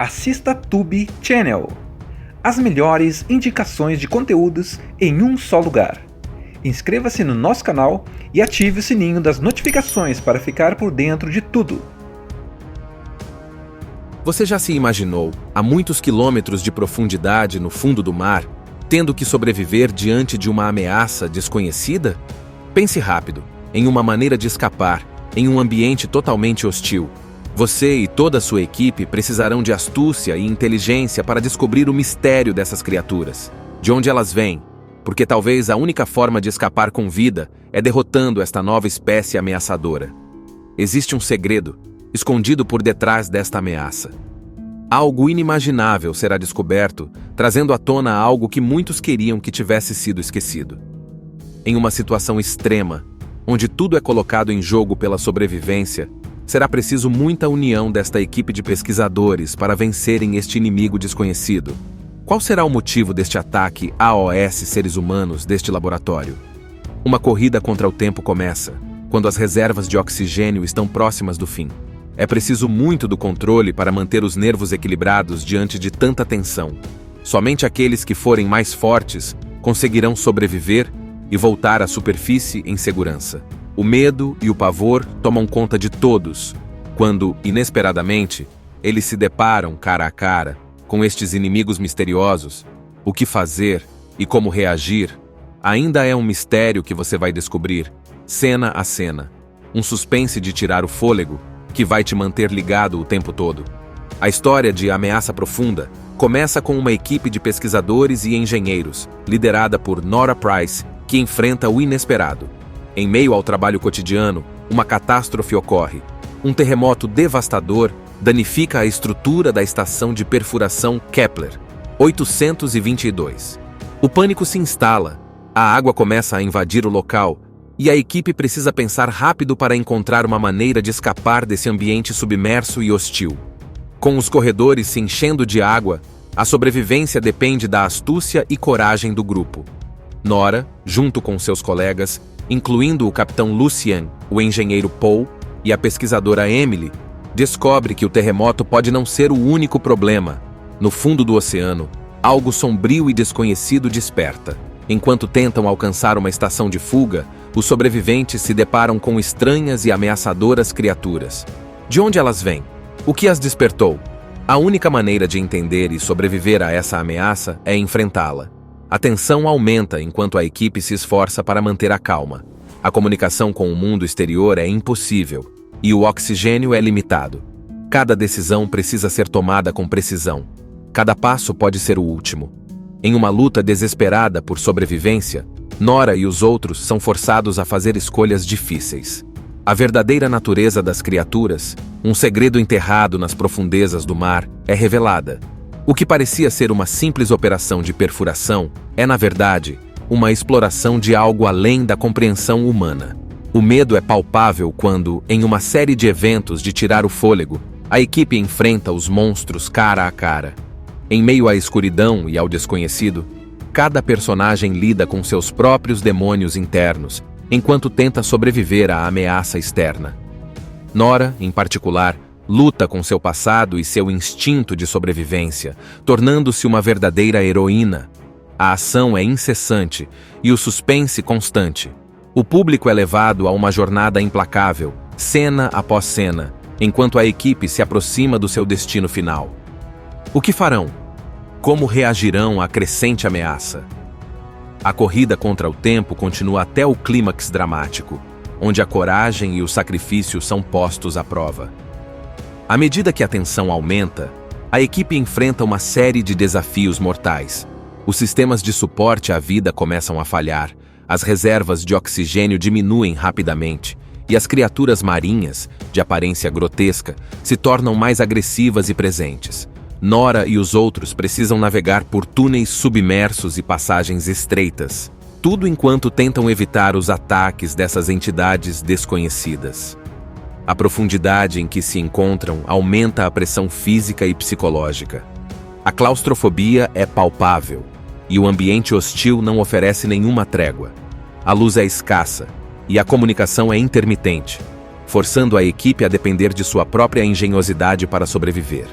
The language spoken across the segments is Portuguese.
assista Tube Channel. As melhores indicações de conteúdos em um só lugar. Inscreva-se no nosso canal e ative o sininho das notificações para ficar por dentro de tudo. Você já se imaginou, a muitos quilômetros de profundidade no fundo do mar, tendo que sobreviver diante de uma ameaça desconhecida? Pense rápido, em uma maneira de escapar, em um ambiente totalmente hostil. Você e toda a sua equipe precisarão de astúcia e inteligência para descobrir o mistério dessas criaturas. De onde elas vêm? Porque talvez a única forma de escapar com vida é derrotando esta nova espécie ameaçadora. Existe um segredo, escondido por detrás desta ameaça. Algo inimaginável será descoberto, trazendo à tona algo que muitos queriam que tivesse sido esquecido. Em uma situação extrema, onde tudo é colocado em jogo pela sobrevivência, será preciso muita união desta equipe de pesquisadores para vencerem este inimigo desconhecido. Qual será o motivo deste ataque AOS seres humanos deste laboratório? Uma corrida contra o tempo começa, quando as reservas de oxigênio estão próximas do fim. É preciso muito do controle para manter os nervos equilibrados diante de tanta tensão. Somente aqueles que forem mais fortes conseguirão sobreviver e voltar à superfície em segurança. O medo e o pavor tomam conta de todos, quando, inesperadamente, eles se deparam cara a cara com estes inimigos misteriosos. O que fazer e como reagir ainda é um mistério que você vai descobrir, cena a cena. Um suspense de tirar o fôlego, que vai te manter ligado o tempo todo. A história de Ameaça Profunda começa com uma equipe de pesquisadores e engenheiros, liderada por Nora Price, que enfrenta o inesperado. Em meio ao trabalho cotidiano, uma catástrofe ocorre. Um terremoto devastador danifica a estrutura da estação de perfuração Kepler 822. O pânico se instala, a água começa a invadir o local, e a equipe precisa pensar rápido para encontrar uma maneira de escapar desse ambiente submerso e hostil. Com os corredores se enchendo de água, a sobrevivência depende da astúcia e coragem do grupo. Nora, junto com seus colegas, incluindo o capitão Lucien, o engenheiro Paul e a pesquisadora Emily, descobre que o terremoto pode não ser o único problema. No fundo do oceano, algo sombrio e desconhecido desperta. Enquanto tentam alcançar uma estação de fuga, os sobreviventes se deparam com estranhas e ameaçadoras criaturas. De onde elas vêm? O que as despertou? A única maneira de entender e sobreviver a essa ameaça é enfrentá-la. A tensão aumenta enquanto a equipe se esforça para manter a calma. A comunicação com o mundo exterior é impossível, e o oxigênio é limitado. Cada decisão precisa ser tomada com precisão. Cada passo pode ser o último. Em uma luta desesperada por sobrevivência, Nora e os outros são forçados a fazer escolhas difíceis. A verdadeira natureza das criaturas, um segredo enterrado nas profundezas do mar, é revelada. O que parecia ser uma simples operação de perfuração é, na verdade, uma exploração de algo além da compreensão humana. O medo é palpável quando, em uma série de eventos de tirar o fôlego, a equipe enfrenta os monstros cara a cara. Em meio à escuridão e ao desconhecido, cada personagem lida com seus próprios demônios internos, enquanto tenta sobreviver à ameaça externa. Nora, em particular, luta com seu passado e seu instinto de sobrevivência, tornando-se uma verdadeira heroína. A ação é incessante e o suspense constante. O público é levado a uma jornada implacável, cena após cena, enquanto a equipe se aproxima do seu destino final. O que farão? Como reagirão à crescente ameaça? A corrida contra o tempo continua até o clímax dramático, onde a coragem e o sacrifício são postos à prova. À medida que a tensão aumenta, a equipe enfrenta uma série de desafios mortais. Os sistemas de suporte à vida começam a falhar, as reservas de oxigênio diminuem rapidamente, e as criaturas marinhas, de aparência grotesca, se tornam mais agressivas e presentes. Nora e os outros precisam navegar por túneis submersos e passagens estreitas, tudo enquanto tentam evitar os ataques dessas entidades desconhecidas. A profundidade em que se encontram aumenta a pressão física e psicológica. A claustrofobia é palpável, e o ambiente hostil não oferece nenhuma trégua. A luz é escassa, e a comunicação é intermitente, forçando a equipe a depender de sua própria engenhosidade para sobreviver.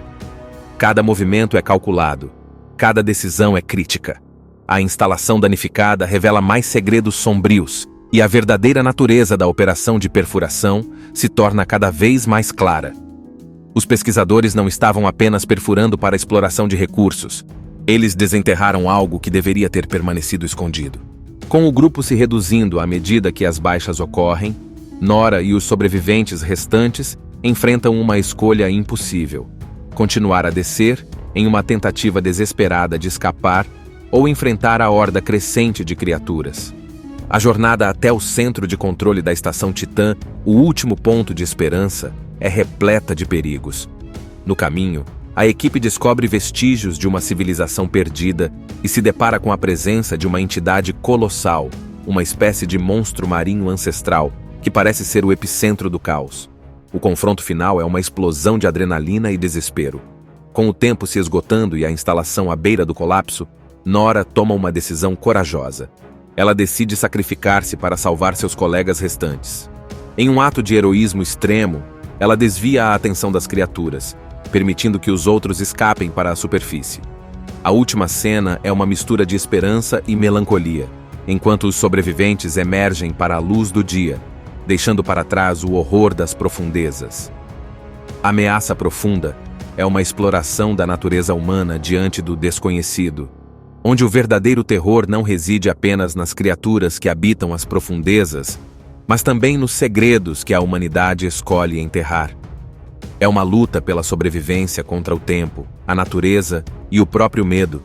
Cada movimento é calculado. Cada decisão é crítica. A instalação danificada revela mais segredos sombrios, e a verdadeira natureza da operação de perfuração se torna cada vez mais clara. Os pesquisadores não estavam apenas perfurando para a exploração de recursos. Eles desenterraram algo que deveria ter permanecido escondido. Com o grupo se reduzindo à medida que as baixas ocorrem, Nora e os sobreviventes restantes enfrentam uma escolha impossível: continuar a descer, em uma tentativa desesperada de escapar, ou enfrentar a horda crescente de criaturas. A jornada até o centro de controle da estação Titã, o último ponto de esperança, é repleta de perigos. No caminho, a equipe descobre vestígios de uma civilização perdida e se depara com a presença de uma entidade colossal, uma espécie de monstro marinho ancestral, que parece ser o epicentro do caos. O confronto final é uma explosão de adrenalina e desespero. Com o tempo se esgotando e a instalação à beira do colapso, Nora toma uma decisão corajosa. Ela decide sacrificar-se para salvar seus colegas restantes. Em um ato de heroísmo extremo, ela desvia a atenção das criaturas, permitindo que os outros escapem para a superfície. A última cena é uma mistura de esperança e melancolia, enquanto os sobreviventes emergem para a luz do dia, deixando para trás o horror das profundezas. Ameaça Profunda é uma exploração da natureza humana diante do desconhecido, onde o verdadeiro terror não reside apenas nas criaturas que habitam as profundezas, mas também nos segredos que a humanidade escolhe enterrar. É uma luta pela sobrevivência contra o tempo, a natureza e o próprio medo,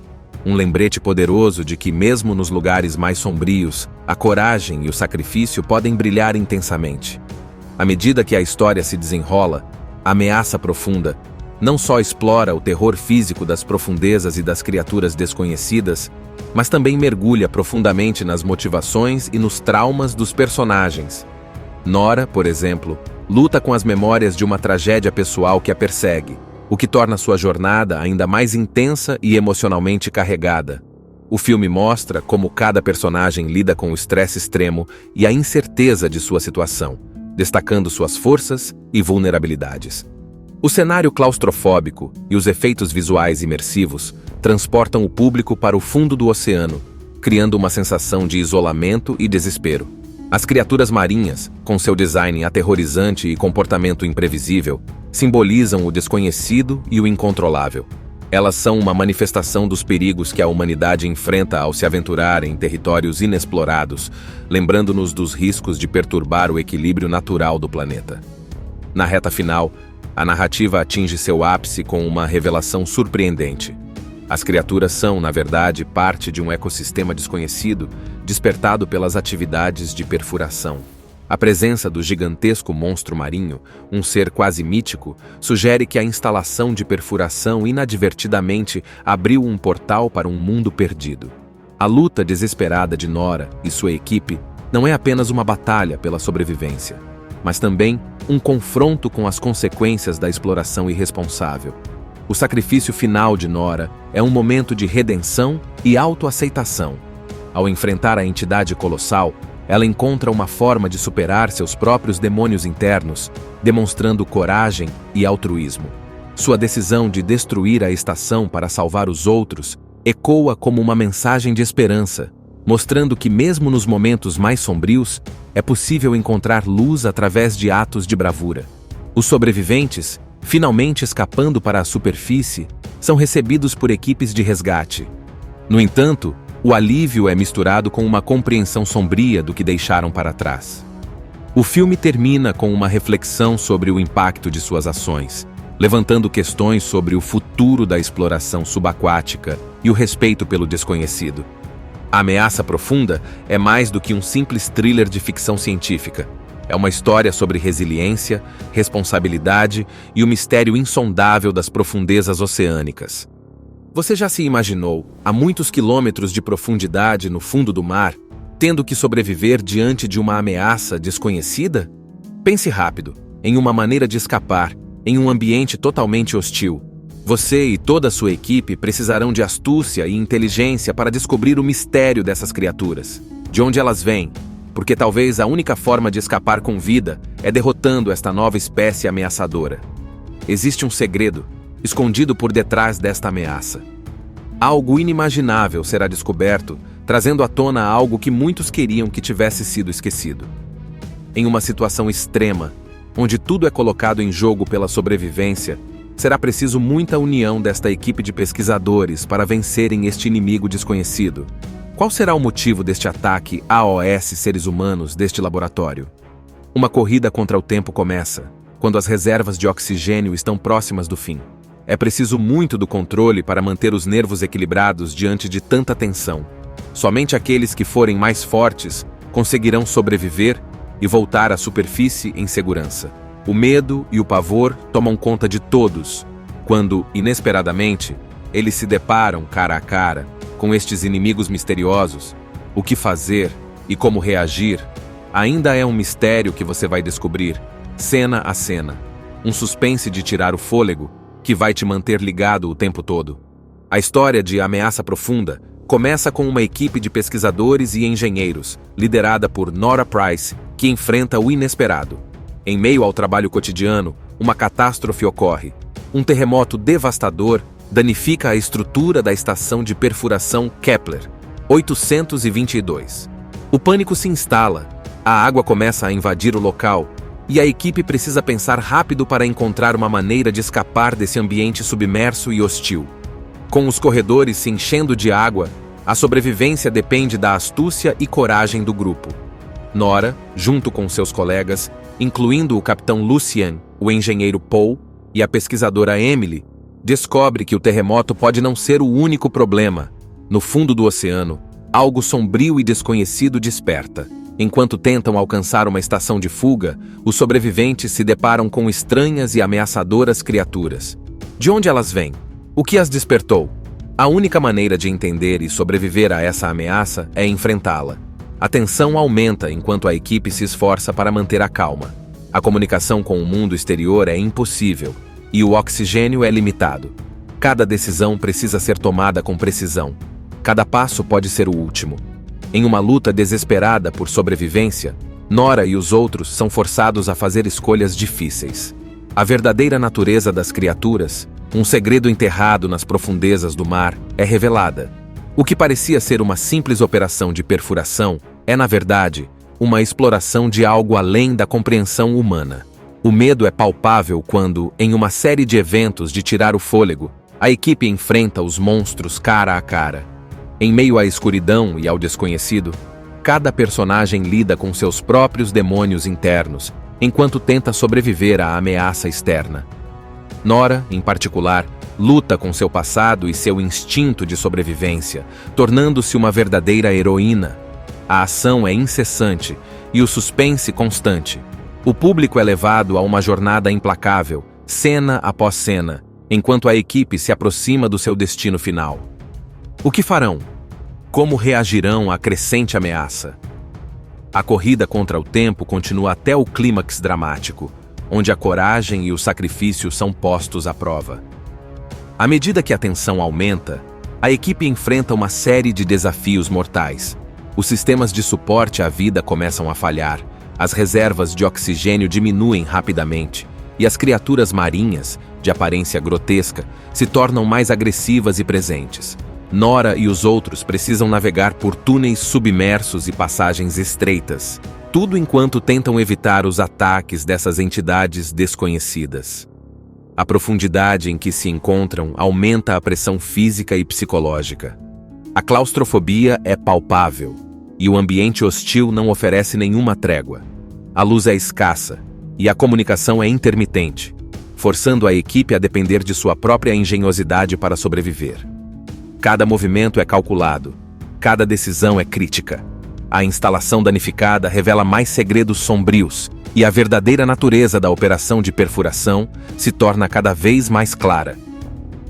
um lembrete poderoso de que, mesmo nos lugares mais sombrios, a coragem e o sacrifício podem brilhar intensamente. À medida que a história se desenrola, Ameaça Profunda não só explora o terror físico das profundezas e das criaturas desconhecidas, mas também mergulha profundamente nas motivações e nos traumas dos personagens. Nora, por exemplo, luta com as memórias de uma tragédia pessoal que a persegue, o que torna sua jornada ainda mais intensa e emocionalmente carregada. O filme mostra como cada personagem lida com o estresse extremo e a incerteza de sua situação, destacando suas forças e vulnerabilidades. O cenário claustrofóbico e os efeitos visuais imersivos transportam o público para o fundo do oceano, criando uma sensação de isolamento e desespero. As criaturas marinhas, com seu design aterrorizante e comportamento imprevisível, simbolizam o desconhecido e o incontrolável. Elas são uma manifestação dos perigos que a humanidade enfrenta ao se aventurar em territórios inexplorados, lembrando-nos dos riscos de perturbar o equilíbrio natural do planeta. Na reta final, a narrativa atinge seu ápice com uma revelação surpreendente. As criaturas são, na verdade, parte de um ecossistema desconhecido, despertado pelas atividades de perfuração. A presença do gigantesco monstro marinho, um ser quase mítico, sugere que a instalação de perfuração inadvertidamente abriu um portal para um mundo perdido. A luta desesperada de Nora e sua equipe não é apenas uma batalha pela sobrevivência, mas também um confronto com as consequências da exploração irresponsável. O sacrifício final de Nora é um momento de redenção e autoaceitação. Ao enfrentar a entidade colossal, ela encontra uma forma de superar seus próprios demônios internos, demonstrando coragem e altruísmo. Sua decisão de destruir a estação para salvar os outros ecoa como uma mensagem de esperança, mostrando que mesmo nos momentos mais sombrios, é possível encontrar luz através de atos de bravura. Os sobreviventes, finalmente escapando para a superfície, são recebidos por equipes de resgate. No entanto, o alívio é misturado com uma compreensão sombria do que deixaram para trás. O filme termina com uma reflexão sobre o impacto de suas ações, levantando questões sobre o futuro da exploração subaquática e o respeito pelo desconhecido. A Ameaça Profunda é mais do que um simples thriller de ficção científica. É uma história sobre resiliência, responsabilidade e o mistério insondável das profundezas oceânicas. Você já se imaginou, a muitos quilômetros de profundidade no fundo do mar, tendo que sobreviver diante de uma ameaça desconhecida? Pense rápido, em uma maneira de escapar, em um ambiente totalmente hostil. Você e toda a sua equipe precisarão de astúcia e inteligência para descobrir o mistério dessas criaturas. De onde elas vêm? Porque talvez a única forma de escapar com vida é derrotando esta nova espécie ameaçadora. Existe um segredo, escondido por detrás desta ameaça. Algo inimaginável será descoberto, trazendo à tona algo que muitos queriam que tivesse sido esquecido. Em uma situação extrema, onde tudo é colocado em jogo pela sobrevivência, será preciso muita união desta equipe de pesquisadores para vencerem este inimigo desconhecido. Qual será o motivo deste ataque AOS seres humanos deste laboratório? Uma corrida contra o tempo começa, quando as reservas de oxigênio estão próximas do fim. É preciso muito do controle para manter os nervos equilibrados diante de tanta tensão. Somente aqueles que forem mais fortes conseguirão sobreviver e voltar à superfície em segurança. O medo e o pavor tomam conta de todos, quando, inesperadamente, eles se deparam cara a cara com estes inimigos misteriosos. O que fazer e como reagir ainda é um mistério que você vai descobrir, cena a cena. Um suspense de tirar o fôlego que vai te manter ligado o tempo todo. A história de Ameaça Profunda começa com uma equipe de pesquisadores e engenheiros, liderada por Nora Price, que enfrenta o inesperado. Em meio ao trabalho cotidiano, uma catástrofe ocorre. Um terremoto devastador danifica a estrutura da estação de perfuração Kepler 822. O pânico se instala, a água começa a invadir o local e a equipe precisa pensar rápido para encontrar uma maneira de escapar desse ambiente submerso e hostil. Com os corredores se enchendo de água, a sobrevivência depende da astúcia e coragem do grupo. Nora, junto com seus colegas, incluindo o capitão Lucien, o engenheiro Paul e a pesquisadora Emily, descobre que o terremoto pode não ser o único problema. No fundo do oceano, algo sombrio e desconhecido desperta. Enquanto tentam alcançar uma estação de fuga, os sobreviventes se deparam com estranhas e ameaçadoras criaturas. De onde elas vêm? O que as despertou? A única maneira de entender e sobreviver a essa ameaça é enfrentá-la. A tensão aumenta enquanto a equipe se esforça para manter a calma. A comunicação com o mundo exterior é impossível e o oxigênio é limitado. Cada decisão precisa ser tomada com precisão. Cada passo pode ser o último. Em uma luta desesperada por sobrevivência, Nora e os outros são forçados a fazer escolhas difíceis. A verdadeira natureza das criaturas, um segredo enterrado nas profundezas do mar, é revelada. O que parecia ser uma simples operação de perfuração é, na verdade, uma exploração de algo além da compreensão humana. O medo é palpável quando, em uma série de eventos de tirar o fôlego, a equipe enfrenta os monstros cara a cara. Em meio à escuridão e ao desconhecido, cada personagem lida com seus próprios demônios internos, enquanto tenta sobreviver à ameaça externa. Nora, em particular, luta com seu passado e seu instinto de sobrevivência, tornando-se uma verdadeira heroína. A ação é incessante e o suspense constante. O público é levado a uma jornada implacável, cena após cena, enquanto a equipe se aproxima do seu destino final. O que farão? Como reagirão à crescente ameaça? A corrida contra o tempo continua até o clímax dramático, onde a coragem e o sacrifício são postos à prova. À medida que a tensão aumenta, a equipe enfrenta uma série de desafios mortais. Os sistemas de suporte à vida começam a falhar, as reservas de oxigênio diminuem rapidamente, e as criaturas marinhas, de aparência grotesca, se tornam mais agressivas e presentes. Nora e os outros precisam navegar por túneis submersos e passagens estreitas, tudo enquanto tentam evitar os ataques dessas entidades desconhecidas. A profundidade em que se encontram aumenta a pressão física e psicológica. A claustrofobia é palpável, e o ambiente hostil não oferece nenhuma trégua. A luz é escassa, e a comunicação é intermitente, forçando a equipe a depender de sua própria engenhosidade para sobreviver. Cada movimento é calculado, cada decisão é crítica. A instalação danificada revela mais segredos sombrios, e a verdadeira natureza da operação de perfuração se torna cada vez mais clara.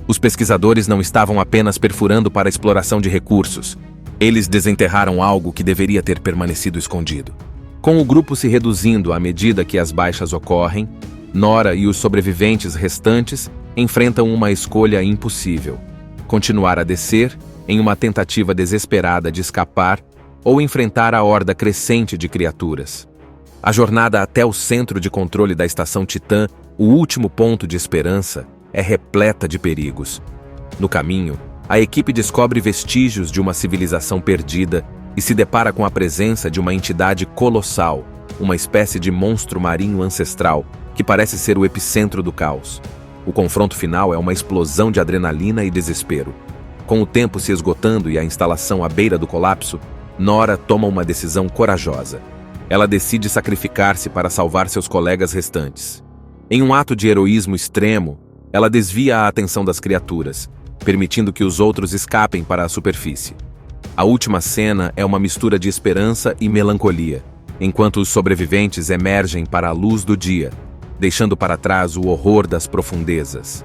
Os pesquisadores não estavam apenas perfurando para a exploração de recursos. Eles desenterraram algo que deveria ter permanecido escondido. Com o grupo se reduzindo à medida que as baixas ocorrem, Nora e os sobreviventes restantes enfrentam uma escolha impossível: continuar a descer, em uma tentativa desesperada de escapar, ou enfrentar a horda crescente de criaturas. A jornada até o centro de controle da estação Titã, o último ponto de esperança, é repleta de perigos. No caminho, a equipe descobre vestígios de uma civilização perdida e se depara com a presença de uma entidade colossal, uma espécie de monstro marinho ancestral que parece ser o epicentro do caos. O confronto final é uma explosão de adrenalina e desespero. Com o tempo se esgotando e a instalação à beira do colapso, Nora toma uma decisão corajosa. Ela decide sacrificar-se para salvar seus colegas restantes. Em um ato de heroísmo extremo, ela desvia a atenção das criaturas, permitindo que os outros escapem para a superfície. A última cena é uma mistura de esperança e melancolia, enquanto os sobreviventes emergem para a luz do dia, deixando para trás o horror das profundezas.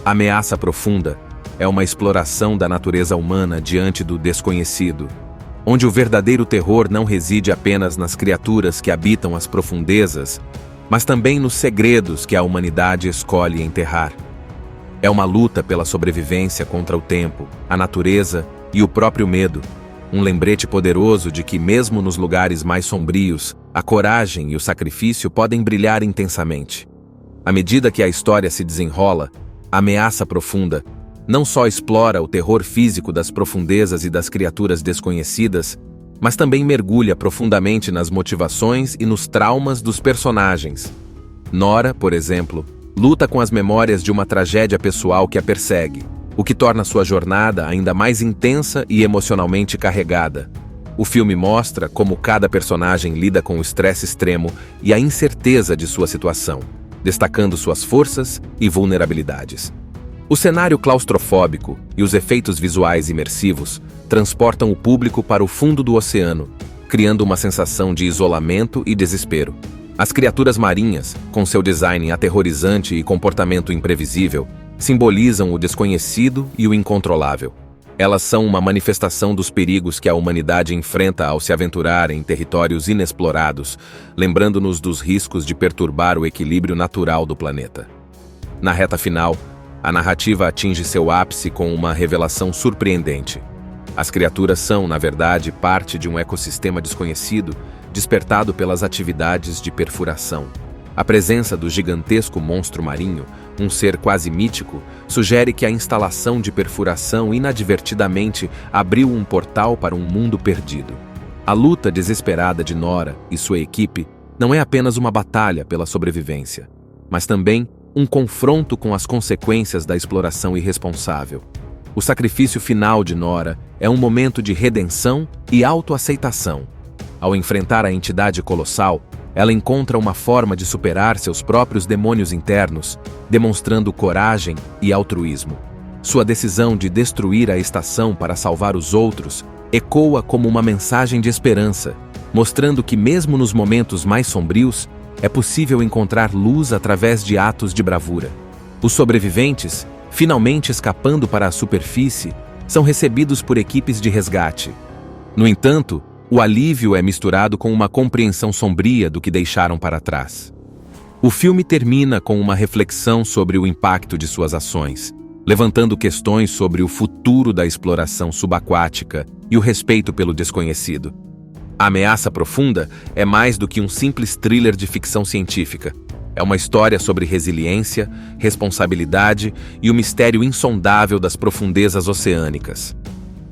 Ameaça Profunda é uma exploração da natureza humana diante do desconhecido, onde o verdadeiro terror não reside apenas nas criaturas que habitam as profundezas, mas também nos segredos que a humanidade escolhe enterrar. É uma luta pela sobrevivência contra o tempo, a natureza e o próprio medo, um lembrete poderoso de que, mesmo nos lugares mais sombrios, a coragem e o sacrifício podem brilhar intensamente. À medida que a história se desenrola, Ameaça Profunda não só explora o terror físico das profundezas e das criaturas desconhecidas, mas também mergulha profundamente nas motivações e nos traumas dos personagens. Nora, por exemplo, luta com as memórias de uma tragédia pessoal que a persegue, o que torna sua jornada ainda mais intensa e emocionalmente carregada. O filme mostra como cada personagem lida com o estresse extremo e a incerteza de sua situação, destacando suas forças e vulnerabilidades. O cenário claustrofóbico e os efeitos visuais imersivos transportam o público para o fundo do oceano, criando uma sensação de isolamento e desespero. As criaturas marinhas, com seu design aterrorizante e comportamento imprevisível, simbolizam o desconhecido e o incontrolável. Elas são uma manifestação dos perigos que a humanidade enfrenta ao se aventurar em territórios inexplorados, lembrando-nos dos riscos de perturbar o equilíbrio natural do planeta. Na reta final, a narrativa atinge seu ápice com uma revelação surpreendente. As criaturas são, na verdade, parte de um ecossistema desconhecido, despertado pelas atividades de perfuração. A presença do gigantesco monstro marinho, um ser quase mítico, sugere que a instalação de perfuração inadvertidamente abriu um portal para um mundo perdido. A luta desesperada de Nora e sua equipe não é apenas uma batalha pela sobrevivência, mas também um confronto com as consequências da exploração irresponsável. O sacrifício final de Nora é um momento de redenção e autoaceitação. Ao enfrentar a entidade colossal, ela encontra uma forma de superar seus próprios demônios internos, demonstrando coragem e altruísmo. Sua decisão de destruir a estação para salvar os outros ecoa como uma mensagem de esperança, mostrando que mesmo nos momentos mais sombrios, é possível encontrar luz através de atos de bravura. Os sobreviventes, finalmente escapando para a superfície, são recebidos por equipes de resgate. No entanto, o alívio é misturado com uma compreensão sombria do que deixaram para trás. O filme termina com uma reflexão sobre o impacto de suas ações, levantando questões sobre o futuro da exploração subaquática e o respeito pelo desconhecido. A Ameaça Profunda é mais do que um simples thriller de ficção científica. É uma história sobre resiliência, responsabilidade e o mistério insondável das profundezas oceânicas.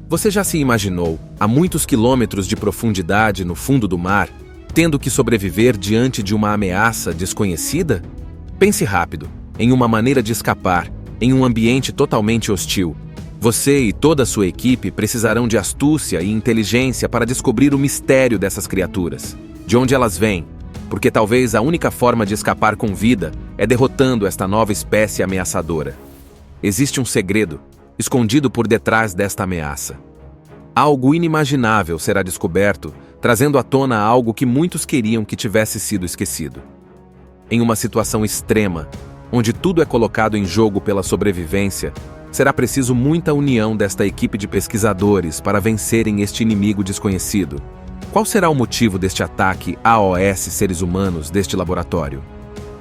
Você já se imaginou, a muitos quilômetros de profundidade no fundo do mar, tendo que sobreviver diante de uma ameaça desconhecida? Pense rápido, em uma maneira de escapar, em um ambiente totalmente hostil. Você e toda a sua equipe precisarão de astúcia e inteligência para descobrir o mistério dessas criaturas, de onde elas vêm, porque talvez a única forma de escapar com vida é derrotando esta nova espécie ameaçadora. Existe um segredo escondido por detrás desta ameaça. Algo inimaginável será descoberto, trazendo à tona algo que muitos queriam que tivesse sido esquecido. Em uma situação extrema, onde tudo é colocado em jogo pela sobrevivência, será preciso muita união desta equipe de pesquisadores para vencerem este inimigo desconhecido. Qual será o motivo deste ataque AOS seres humanos deste laboratório?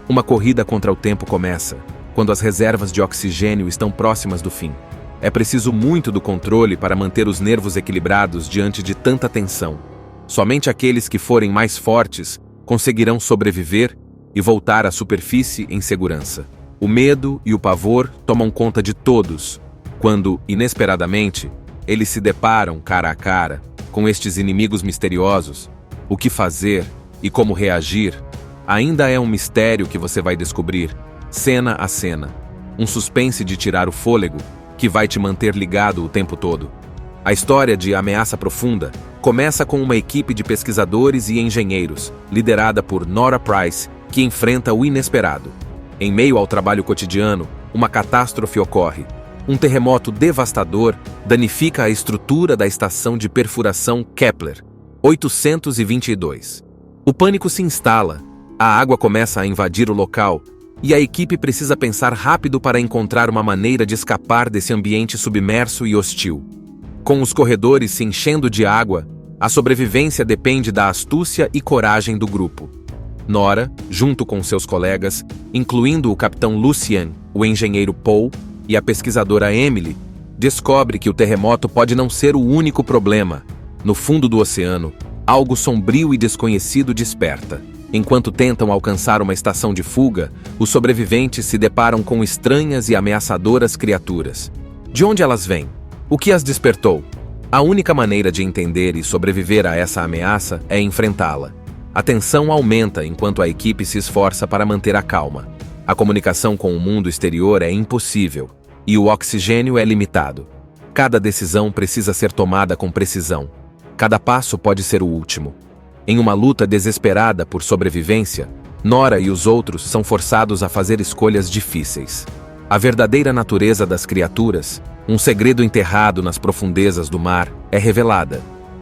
Uma corrida contra o tempo começa, quando as reservas de oxigênio estão próximas do fim. É preciso muito do controle para manter os nervos equilibrados diante de tanta tensão. Somente aqueles que forem mais fortes conseguirão sobreviver e voltar à superfície em segurança. O medo e o pavor tomam conta de todos, quando, inesperadamente, eles se deparam cara a cara com estes inimigos misteriosos. O que fazer e como reagir ainda é um mistério que você vai descobrir, cena a cena. Um suspense de tirar o fôlego que vai te manter ligado o tempo todo. A história de Ameaça Profunda começa com uma equipe de pesquisadores e engenheiros, liderada por Nora Price, que enfrenta o inesperado. Em meio ao trabalho cotidiano, uma catástrofe ocorre. Um terremoto devastador danifica a estrutura da estação de perfuração Kepler 822. O pânico se instala, a água começa a invadir o local e a equipe precisa pensar rápido para encontrar uma maneira de escapar desse ambiente submerso e hostil. Com os corredores se enchendo de água, a sobrevivência depende da astúcia e coragem do grupo. Nora, junto com seus colegas, incluindo o capitão Lucien, o engenheiro Paul e a pesquisadora Emily, descobre que o terremoto pode não ser o único problema. No fundo do oceano, algo sombrio e desconhecido desperta. Enquanto tentam alcançar uma estação de fuga, os sobreviventes se deparam com estranhas e ameaçadoras criaturas. De onde elas vêm? O que as despertou? A única maneira de entender e sobreviver a essa ameaça é enfrentá-la. A tensão aumenta enquanto a equipe se esforça para manter a calma. A comunicação com o mundo exterior é impossível e o oxigênio é limitado. Cada decisão precisa ser tomada com precisão. Cada passo pode ser o último. Em uma luta desesperada por sobrevivência, Nora e os outros são forçados a fazer escolhas difíceis. A verdadeira natureza das criaturas, um segredo enterrado nas profundezas do mar, é revelada.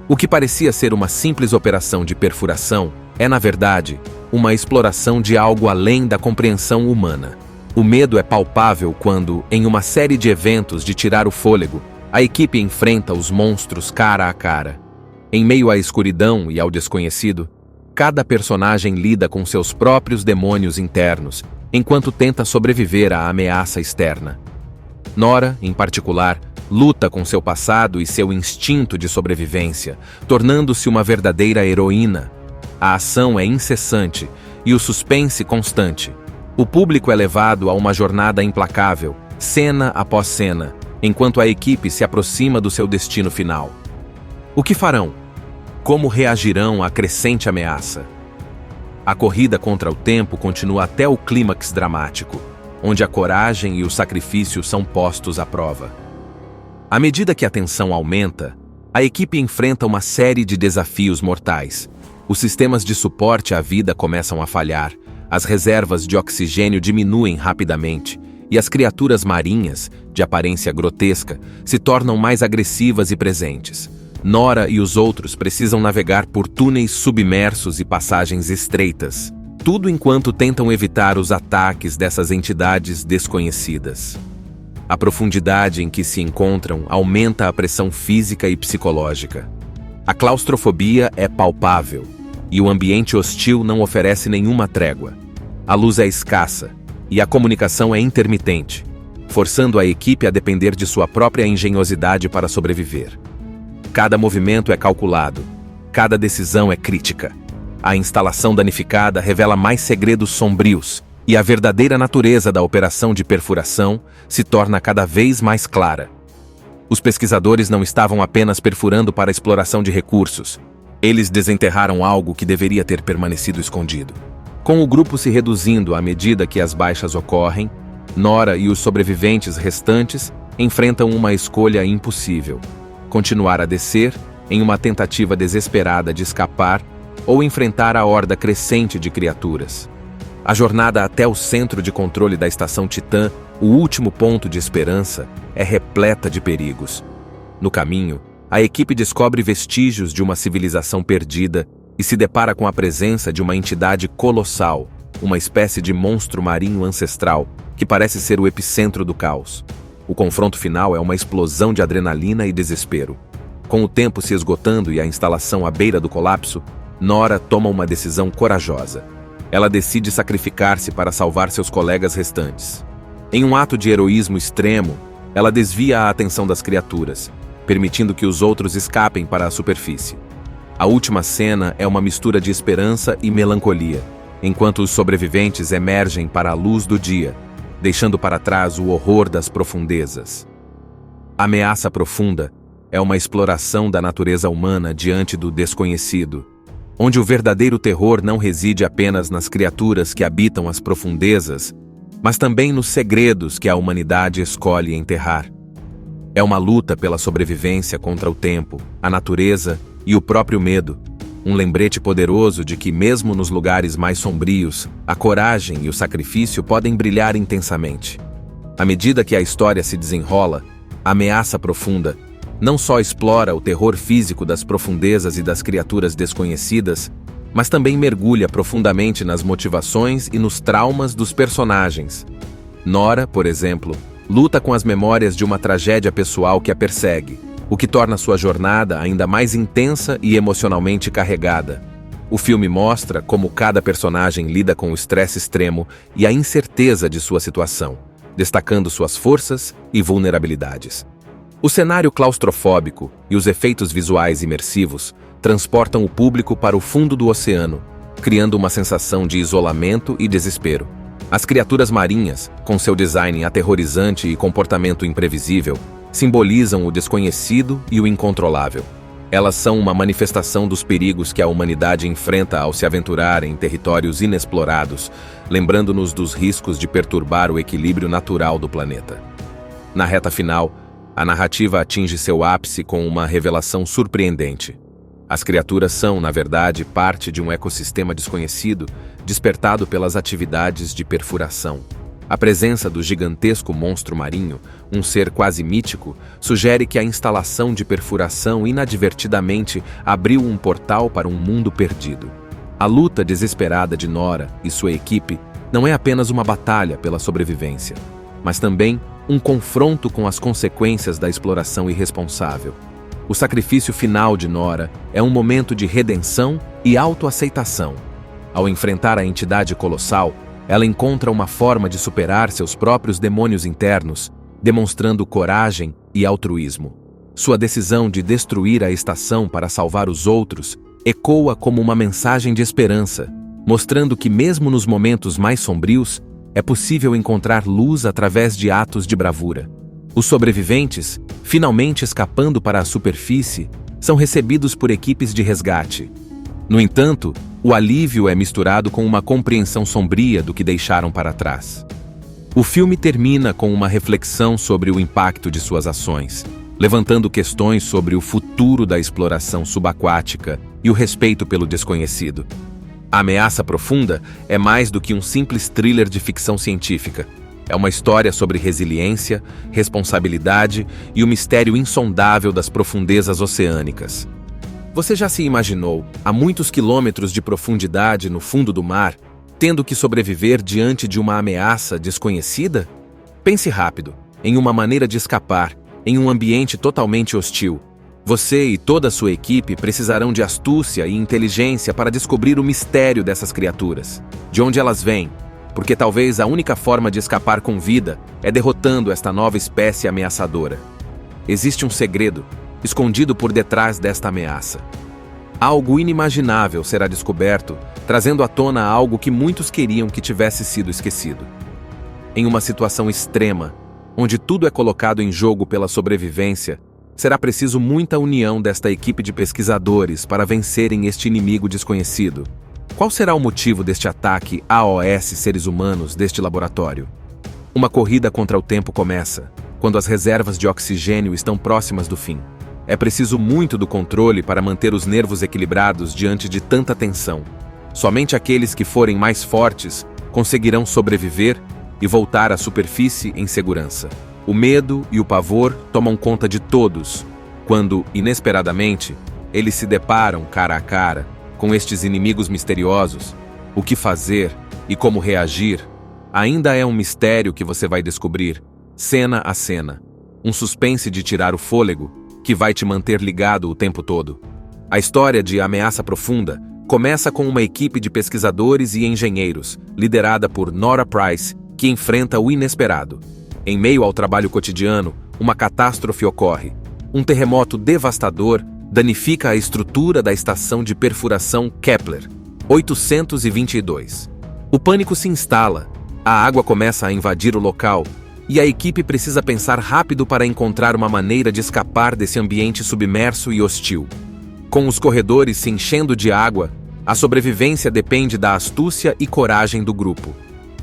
O que parecia ser uma simples operação de perfuração é, na verdade, uma exploração de algo além da compreensão humana. O medo é palpável quando, em uma série de eventos de tirar o fôlego, a equipe enfrenta os monstros cara a cara. Em meio à escuridão e ao desconhecido, cada personagem lida com seus próprios demônios internos, enquanto tenta sobreviver à ameaça externa. Nora, em particular, luta com seu passado e seu instinto de sobrevivência, tornando-se uma verdadeira heroína. A ação é incessante e o suspense constante. O público é levado a uma jornada implacável, cena após cena, enquanto a equipe se aproxima do seu destino final. O que farão? Como reagirão à crescente ameaça? A corrida contra o tempo continua até o clímax dramático, onde a coragem e o sacrifício são postos à prova. À medida que a tensão aumenta, a equipe enfrenta uma série de desafios mortais. Os sistemas de suporte à vida começam a falhar, as reservas de oxigênio diminuem rapidamente e as criaturas marinhas, de aparência grotesca, se tornam mais agressivas e presentes. Nora e os outros precisam navegar por túneis submersos e passagens estreitas, tudo enquanto tentam evitar os ataques dessas entidades desconhecidas. A profundidade em que se encontram aumenta a pressão física e psicológica. A claustrofobia é palpável, e o ambiente hostil não oferece nenhuma trégua. A luz é escassa, e a comunicação é intermitente, forçando a equipe a depender de sua própria engenhosidade para sobreviver. Cada movimento é calculado, cada decisão é crítica. A instalação danificada revela mais segredos sombrios, e a verdadeira natureza da operação de perfuração se torna cada vez mais clara. Os pesquisadores não estavam apenas perfurando para a exploração de recursos. Eles desenterraram algo que deveria ter permanecido escondido. Com o grupo se reduzindo à medida que as baixas ocorrem, Nora e os sobreviventes restantes enfrentam uma escolha impossível: continuar a descer, em uma tentativa desesperada de escapar, ou enfrentar a horda crescente de criaturas. A jornada até o centro de controle da estação Titã, o último ponto de esperança, é repleta de perigos. No caminho, a equipe descobre vestígios de uma civilização perdida e se depara com a presença de uma entidade colossal, uma espécie de monstro marinho ancestral, que parece ser o epicentro do caos. O confronto final é uma explosão de adrenalina e desespero. Com o tempo se esgotando e a instalação à beira do colapso, Nora toma uma decisão corajosa. Ela decide sacrificar-se para salvar seus colegas restantes. Em um ato de heroísmo extremo, ela desvia a atenção das criaturas, permitindo que os outros escapem para a superfície. A última cena é uma mistura de esperança e melancolia, enquanto os sobreviventes emergem para a luz do dia, deixando para trás o horror das profundezas. Ameaça Profunda é uma exploração da natureza humana diante do desconhecido, onde o verdadeiro terror não reside apenas nas criaturas que habitam as profundezas, mas também nos segredos que a humanidade escolhe enterrar. É uma luta pela sobrevivência contra o tempo, a natureza e o próprio medo, um lembrete poderoso de que, mesmo nos lugares mais sombrios, a coragem e o sacrifício podem brilhar intensamente. À medida que a história se desenrola, Ameaça Profunda não só explora o terror físico das profundezas e das criaturas desconhecidas, mas também mergulha profundamente nas motivações e nos traumas dos personagens. Nora, por exemplo, luta com as memórias de uma tragédia pessoal que a persegue, o que torna sua jornada ainda mais intensa e emocionalmente carregada. O filme mostra como cada personagem lida com o estresse extremo e a incerteza de sua situação, destacando suas forças e vulnerabilidades. O cenário claustrofóbico e os efeitos visuais imersivos transportam o público para o fundo do oceano, criando uma sensação de isolamento e desespero. As criaturas marinhas, com seu design aterrorizante e comportamento imprevisível, simbolizam o desconhecido e o incontrolável. Elas são uma manifestação dos perigos que a humanidade enfrenta ao se aventurar em territórios inexplorados, lembrando-nos dos riscos de perturbar o equilíbrio natural do planeta. Na reta final, a narrativa atinge seu ápice com uma revelação surpreendente. As criaturas são, na verdade, parte de um ecossistema desconhecido, despertado pelas atividades de perfuração. A presença do gigantesco monstro marinho, um ser quase mítico, sugere que a instalação de perfuração inadvertidamente abriu um portal para um mundo perdido. A luta desesperada de Nora e sua equipe não é apenas uma batalha pela sobrevivência, mas também um confronto com as consequências da exploração irresponsável. O sacrifício final de Nora é um momento de redenção e autoaceitação. Ao enfrentar a entidade colossal, ela encontra uma forma de superar seus próprios demônios internos, demonstrando coragem e altruísmo. Sua decisão de destruir a estação para salvar os outros ecoa como uma mensagem de esperança, mostrando que mesmo nos momentos mais sombrios, é possível encontrar luz através de atos de bravura. Os sobreviventes, finalmente escapando para a superfície, são recebidos por equipes de resgate. No entanto, o alívio é misturado com uma compreensão sombria do que deixaram para trás. O filme termina com uma reflexão sobre o impacto de suas ações, levantando questões sobre o futuro da exploração subaquática e o respeito pelo desconhecido. A Ameaça Profunda é mais do que um simples thriller de ficção científica. É uma história sobre resiliência, responsabilidade e o mistério insondável das profundezas oceânicas. Você já se imaginou, a muitos quilômetros de profundidade no fundo do mar, tendo que sobreviver diante de uma ameaça desconhecida? Pense rápido, em uma maneira de escapar, em um ambiente totalmente hostil. Você e toda a sua equipe precisarão de astúcia e inteligência para descobrir o mistério dessas criaturas, de onde elas vêm, porque talvez a única forma de escapar com vida é derrotando esta nova espécie ameaçadora. Existe um segredo escondido por detrás desta ameaça. Algo inimaginável será descoberto, trazendo à tona algo que muitos queriam que tivesse sido esquecido. Em uma situação extrema, onde tudo é colocado em jogo pela sobrevivência, será preciso muita união desta equipe de pesquisadores para vencerem este inimigo desconhecido. Qual será o motivo deste ataque AOS seres humanos deste laboratório? Uma corrida contra o tempo começa, quando as reservas de oxigênio estão próximas do fim. É preciso muito do controle para manter os nervos equilibrados diante de tanta tensão. Somente aqueles que forem mais fortes conseguirão sobreviver e voltar à superfície em segurança. O medo e o pavor tomam conta de todos, quando, inesperadamente, eles se deparam cara a cara com estes inimigos misteriosos. O que fazer e como reagir ainda é um mistério que você vai descobrir, cena a cena. Um suspense de tirar o fôlego que vai te manter ligado o tempo todo. A história de Ameaça Profunda começa com uma equipe de pesquisadores e engenheiros, liderada por Nora Price, que enfrenta o inesperado. Em meio ao trabalho cotidiano, uma catástrofe ocorre. Um terremoto devastador danifica a estrutura da estação de perfuração Kepler 822. O pânico se instala. A água começa a invadir o local, e a equipe precisa pensar rápido para encontrar uma maneira de escapar desse ambiente submerso e hostil. Com os corredores se enchendo de água, a sobrevivência depende da astúcia e coragem do grupo.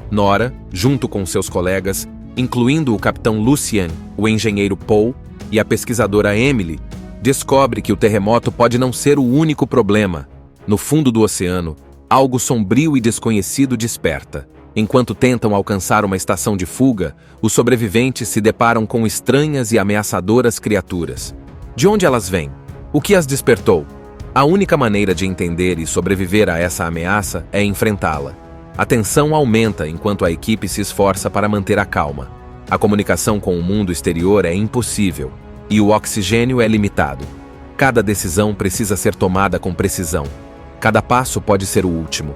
Nora, junto com seus colegas, incluindo o capitão Lucien, o engenheiro Paul e a pesquisadora Emily, descobre que o terremoto pode não ser o único problema. No fundo do oceano, algo sombrio e desconhecido desperta. Enquanto tentam alcançar uma estação de fuga, os sobreviventes se deparam com estranhas e ameaçadoras criaturas. De onde elas vêm? O que as despertou? A única maneira de entender e sobreviver a essa ameaça é enfrentá-la. A tensão aumenta enquanto a equipe se esforça para manter a calma. A comunicação com o mundo exterior é impossível, e o oxigênio é limitado. Cada decisão precisa ser tomada com precisão. Cada passo pode ser o último.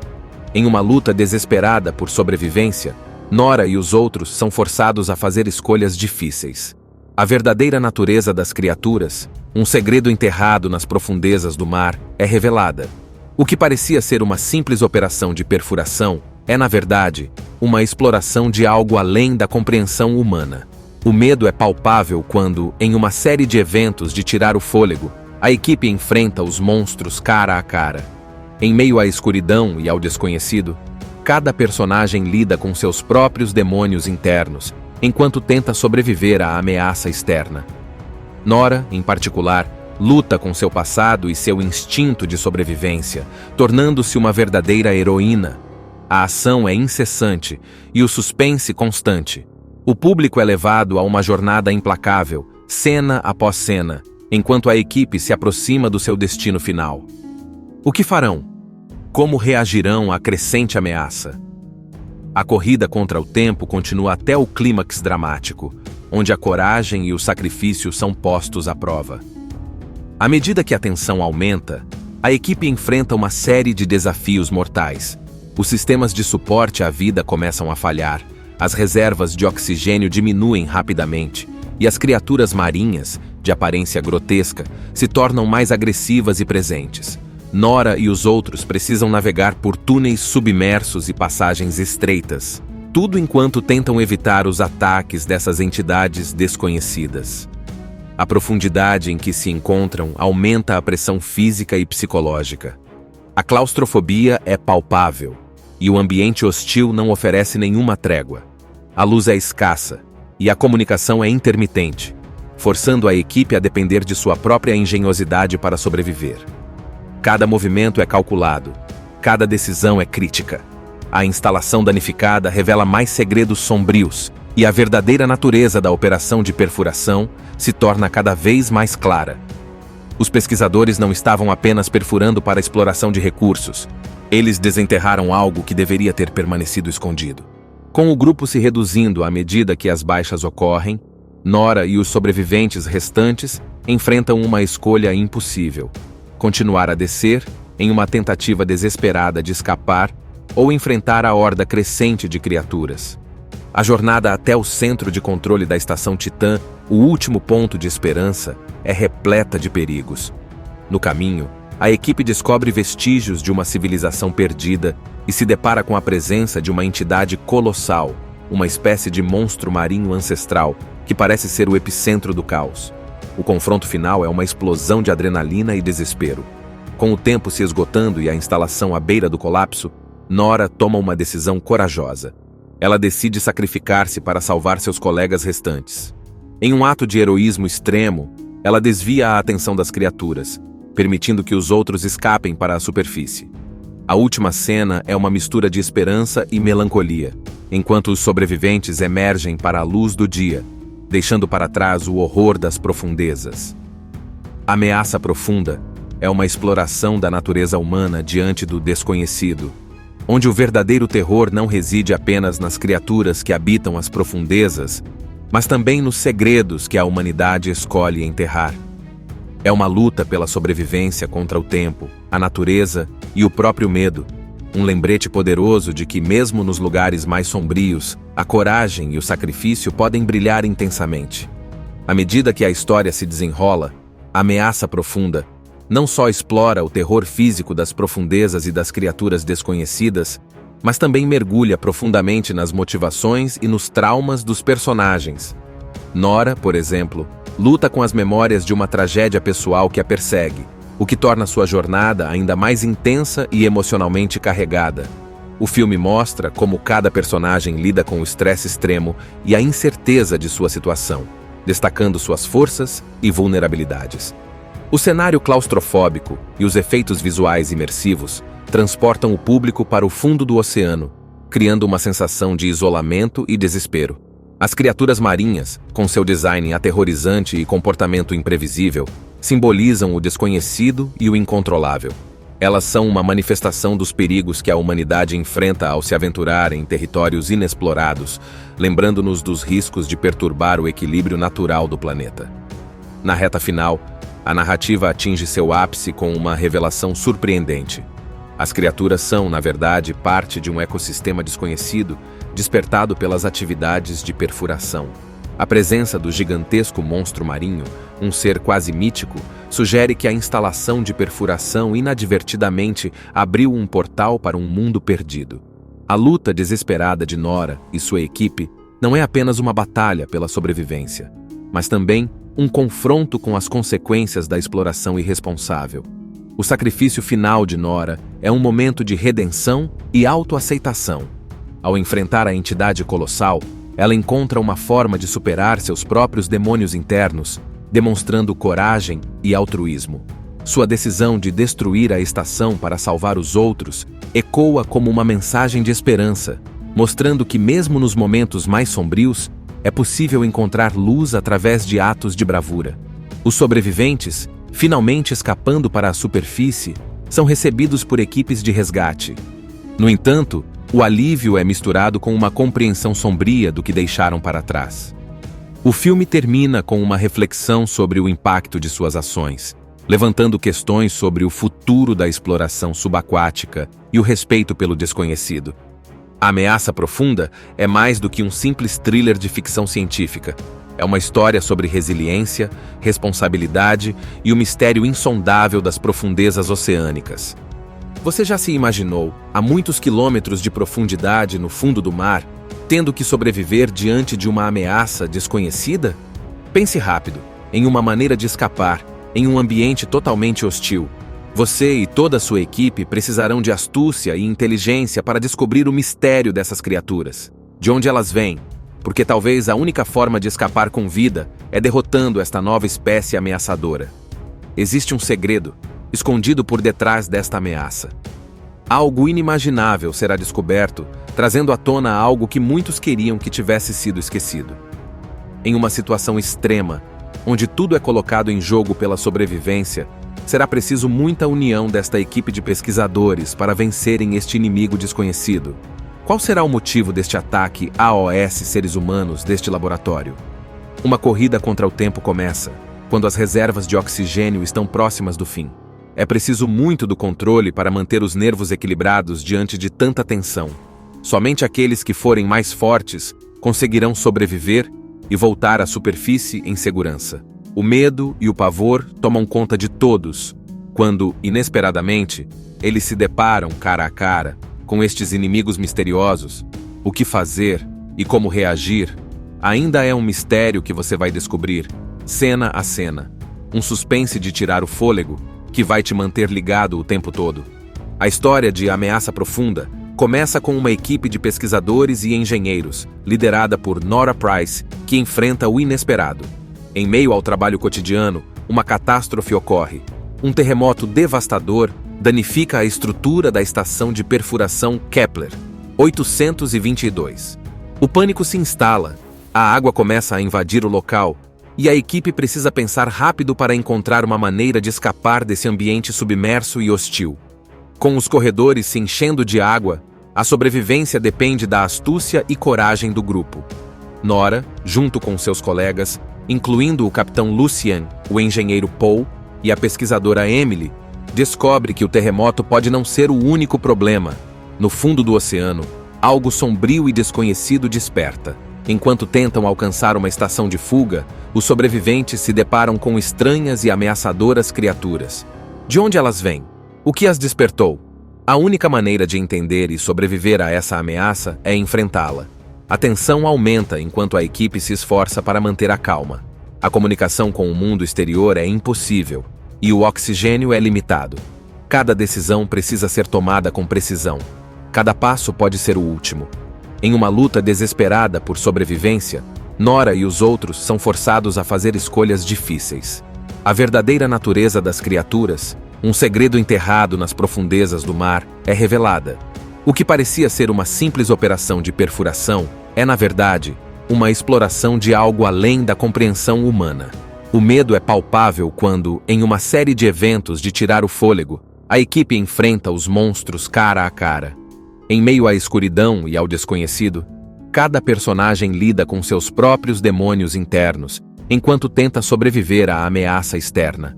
Em uma luta desesperada por sobrevivência, Nora e os outros são forçados a fazer escolhas difíceis. A verdadeira natureza das criaturas, um segredo enterrado nas profundezas do mar, é revelada. O que parecia ser uma simples operação de perfuração é, na verdade, uma exploração de algo além da compreensão humana. O medo é palpável quando, em uma série de eventos de tirar o fôlego, a equipe enfrenta os monstros cara a cara. Em meio à escuridão e ao desconhecido, cada personagem lida com seus próprios demônios internos, enquanto tenta sobreviver à ameaça externa. Nora, em particular, luta com seu passado e seu instinto de sobrevivência, tornando-se uma verdadeira heroína. A ação é incessante e o suspense constante. O público é levado a uma jornada implacável, cena após cena, enquanto a equipe se aproxima do seu destino final. O que farão? Como reagirão à crescente ameaça? A corrida contra o tempo continua até o clímax dramático, onde a coragem e o sacrifício são postos à prova. À medida que a tensão aumenta, a equipe enfrenta uma série de desafios mortais. Os sistemas de suporte à vida começam a falhar, as reservas de oxigênio diminuem rapidamente, e as criaturas marinhas, de aparência grotesca, se tornam mais agressivas e presentes. Nora e os outros precisam navegar por túneis submersos e passagens estreitas, tudo enquanto tentam evitar os ataques dessas entidades desconhecidas. A profundidade em que se encontram aumenta a pressão física e psicológica. A claustrofobia é palpável, e o ambiente hostil não oferece nenhuma trégua. A luz é escassa, e a comunicação é intermitente, forçando a equipe a depender de sua própria engenhosidade para sobreviver. Cada movimento é calculado, cada decisão é crítica. A instalação danificada revela mais segredos sombrios, e a verdadeira natureza da operação de perfuração se torna cada vez mais clara. Os pesquisadores não estavam apenas perfurando para a exploração de recursos. Eles desenterraram algo que deveria ter permanecido escondido. Com o grupo se reduzindo à medida que as baixas ocorrem, Nora e os sobreviventes restantes enfrentam uma escolha impossível: continuar a descer, em uma tentativa desesperada de escapar, ou enfrentar a horda crescente de criaturas. A jornada até o centro de controle da estação Titã, o último ponto de esperança, é repleta de perigos. No caminho, a equipe descobre vestígios de uma civilização perdida e se depara com a presença de uma entidade colossal, uma espécie de monstro marinho ancestral, que parece ser o epicentro do caos. O confronto final é uma explosão de adrenalina e desespero. Com o tempo se esgotando e a instalação à beira do colapso, Nora toma uma decisão corajosa. Ela decide sacrificar-se para salvar seus colegas restantes. Em um ato de heroísmo extremo, ela desvia a atenção das criaturas, permitindo que os outros escapem para a superfície. A última cena é uma mistura de esperança e melancolia, enquanto os sobreviventes emergem para a luz do dia, deixando para trás o horror das profundezas. A ameaça profunda é uma exploração da natureza humana diante do desconhecido, onde o verdadeiro terror não reside apenas nas criaturas que habitam as profundezas, mas também nos segredos que a humanidade escolhe enterrar. É uma luta pela sobrevivência contra o tempo, a natureza e o próprio medo, um lembrete poderoso de que, mesmo nos lugares mais sombrios, a coragem e o sacrifício podem brilhar intensamente. À medida que a história se desenrola, a ameaça profunda não só explora o terror físico das profundezas e das criaturas desconhecidas, mas também mergulha profundamente nas motivações e nos traumas dos personagens. Nora, por exemplo, luta com as memórias de uma tragédia pessoal que a persegue, o que torna sua jornada ainda mais intensa e emocionalmente carregada. O filme mostra como cada personagem lida com o estresse extremo e a incerteza de sua situação, destacando suas forças e vulnerabilidades. O cenário claustrofóbico e os efeitos visuais imersivos transportam o público para o fundo do oceano, criando uma sensação de isolamento e desespero. As criaturas marinhas, com seu design aterrorizante e comportamento imprevisível, simbolizam o desconhecido e o incontrolável. Elas são uma manifestação dos perigos que a humanidade enfrenta ao se aventurar em territórios inexplorados, lembrando-nos dos riscos de perturbar o equilíbrio natural do planeta. Na reta final, a narrativa atinge seu ápice com uma revelação surpreendente. As criaturas são, na verdade, parte de um ecossistema desconhecido, despertado pelas atividades de perfuração. A presença do gigantesco monstro marinho, um ser quase mítico, sugere que a instalação de perfuração inadvertidamente abriu um portal para um mundo perdido. A luta desesperada de Nora e sua equipe não é apenas uma batalha pela sobrevivência, mas também um confronto com as consequências da exploração irresponsável. O sacrifício final de Nora é um momento de redenção e autoaceitação. Ao enfrentar a entidade colossal, ela encontra uma forma de superar seus próprios demônios internos, demonstrando coragem e altruísmo. Sua decisão de destruir a estação para salvar os outros ecoa como uma mensagem de esperança, mostrando que mesmo nos momentos mais sombrios, é possível encontrar luz através de atos de bravura. Os sobreviventes, finalmente escapando para a superfície, são recebidos por equipes de resgate. No entanto, o alívio é misturado com uma compreensão sombria do que deixaram para trás. O filme termina com uma reflexão sobre o impacto de suas ações, levantando questões sobre o futuro da exploração subaquática e o respeito pelo desconhecido. A Ameaça Profunda é mais do que um simples thriller de ficção científica. É uma história sobre resiliência, responsabilidade e o mistério insondável das profundezas oceânicas. Você já se imaginou, a muitos quilômetros de profundidade no fundo do mar, tendo que sobreviver diante de uma ameaça desconhecida? Pense rápido, em uma maneira de escapar, em um ambiente totalmente hostil. Você e toda a sua equipe precisarão de astúcia e inteligência para descobrir o mistério dessas criaturas. De onde elas vêm? Porque talvez a única forma de escapar com vida é derrotando esta nova espécie ameaçadora. Existe um segredo, escondido por detrás desta ameaça. Algo inimaginável será descoberto, trazendo à tona algo que muitos queriam que tivesse sido esquecido. Em uma situação extrema, onde tudo é colocado em jogo pela sobrevivência, será preciso muita união desta equipe de pesquisadores para vencerem este inimigo desconhecido. Qual será o motivo deste ataque AOS seres humanos deste laboratório? Uma corrida contra o tempo começa, quando as reservas de oxigênio estão próximas do fim. É preciso muito do controle para manter os nervos equilibrados diante de tanta tensão. Somente aqueles que forem mais fortes conseguirão sobreviver e voltar à superfície em segurança. O medo e o pavor tomam conta de todos, quando, inesperadamente, eles se deparam cara a cara com estes inimigos misteriosos. O que fazer e como reagir ainda é um mistério que você vai descobrir, cena a cena. Um suspense de tirar o fôlego que vai te manter ligado o tempo todo. A história de Ameaça Profunda começa com uma equipe de pesquisadores e engenheiros, liderada por Nora Price, que enfrenta o inesperado. Em meio ao trabalho cotidiano, uma catástrofe ocorre. Um terremoto devastador danifica a estrutura da estação de perfuração Kepler 822. O pânico se instala, a água começa a invadir o local e a equipe precisa pensar rápido para encontrar uma maneira de escapar desse ambiente submerso e hostil. Com os corredores se enchendo de água, a sobrevivência depende da astúcia e coragem do grupo. Nora, junto com seus colegas, incluindo o capitão Lucien, o engenheiro Paul e a pesquisadora Emily, descobre que o terremoto pode não ser o único problema. No fundo do oceano, algo sombrio e desconhecido desperta. Enquanto tentam alcançar uma estação de fuga, os sobreviventes se deparam com estranhas e ameaçadoras criaturas. De onde elas vêm? O que as despertou? A única maneira de entender e sobreviver a essa ameaça é enfrentá-la. A tensão aumenta enquanto a equipe se esforça para manter a calma. A comunicação com o mundo exterior é impossível e o oxigênio é limitado. Cada decisão precisa ser tomada com precisão. Cada passo pode ser o último. Em uma luta desesperada por sobrevivência, Nora e os outros são forçados a fazer escolhas difíceis. A verdadeira natureza das criaturas, um segredo enterrado nas profundezas do mar, é revelada. O que parecia ser uma simples operação de perfuração é, na verdade, uma exploração de algo além da compreensão humana. O medo é palpável quando, em uma série de eventos de tirar o fôlego, a equipe enfrenta os monstros cara a cara. Em meio à escuridão e ao desconhecido, cada personagem lida com seus próprios demônios internos, enquanto tenta sobreviver à ameaça externa.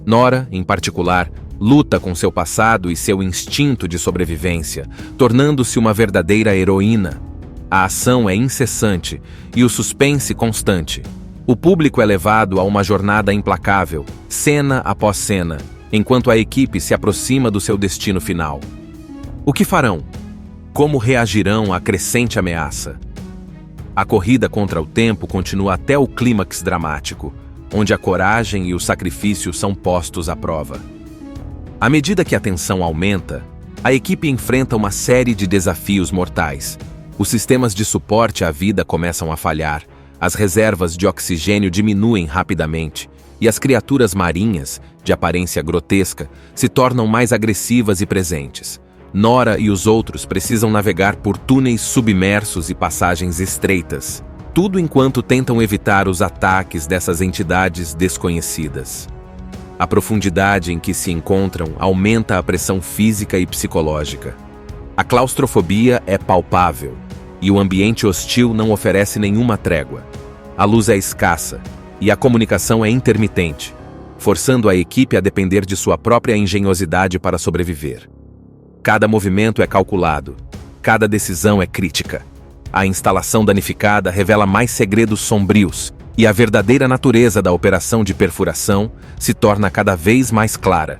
Nora, em particular, luta com seu passado e seu instinto de sobrevivência, tornando-se uma verdadeira heroína. A ação é incessante e o suspense constante. O público é levado a uma jornada implacável, cena após cena, enquanto a equipe se aproxima do seu destino final. O que farão? Como reagirão à crescente ameaça? A corrida contra o tempo continua até o clímax dramático, onde a coragem e o sacrifício são postos à prova. À medida que a tensão aumenta, a equipe enfrenta uma série de desafios mortais. Os sistemas de suporte à vida começam a falhar, as reservas de oxigênio diminuem rapidamente, e as criaturas marinhas, de aparência grotesca, se tornam mais agressivas e presentes. Nora e os outros precisam navegar por túneis submersos e passagens estreitas, tudo enquanto tentam evitar os ataques dessas entidades desconhecidas. A profundidade em que se encontram aumenta a pressão física e psicológica. A claustrofobia é palpável, e o ambiente hostil não oferece nenhuma trégua. A luz é escassa, e a comunicação é intermitente, forçando a equipe a depender de sua própria engenhosidade para sobreviver. Cada movimento é calculado, cada decisão é crítica. A instalação danificada revela mais segredos sombrios, e a verdadeira natureza da operação de perfuração se torna cada vez mais clara.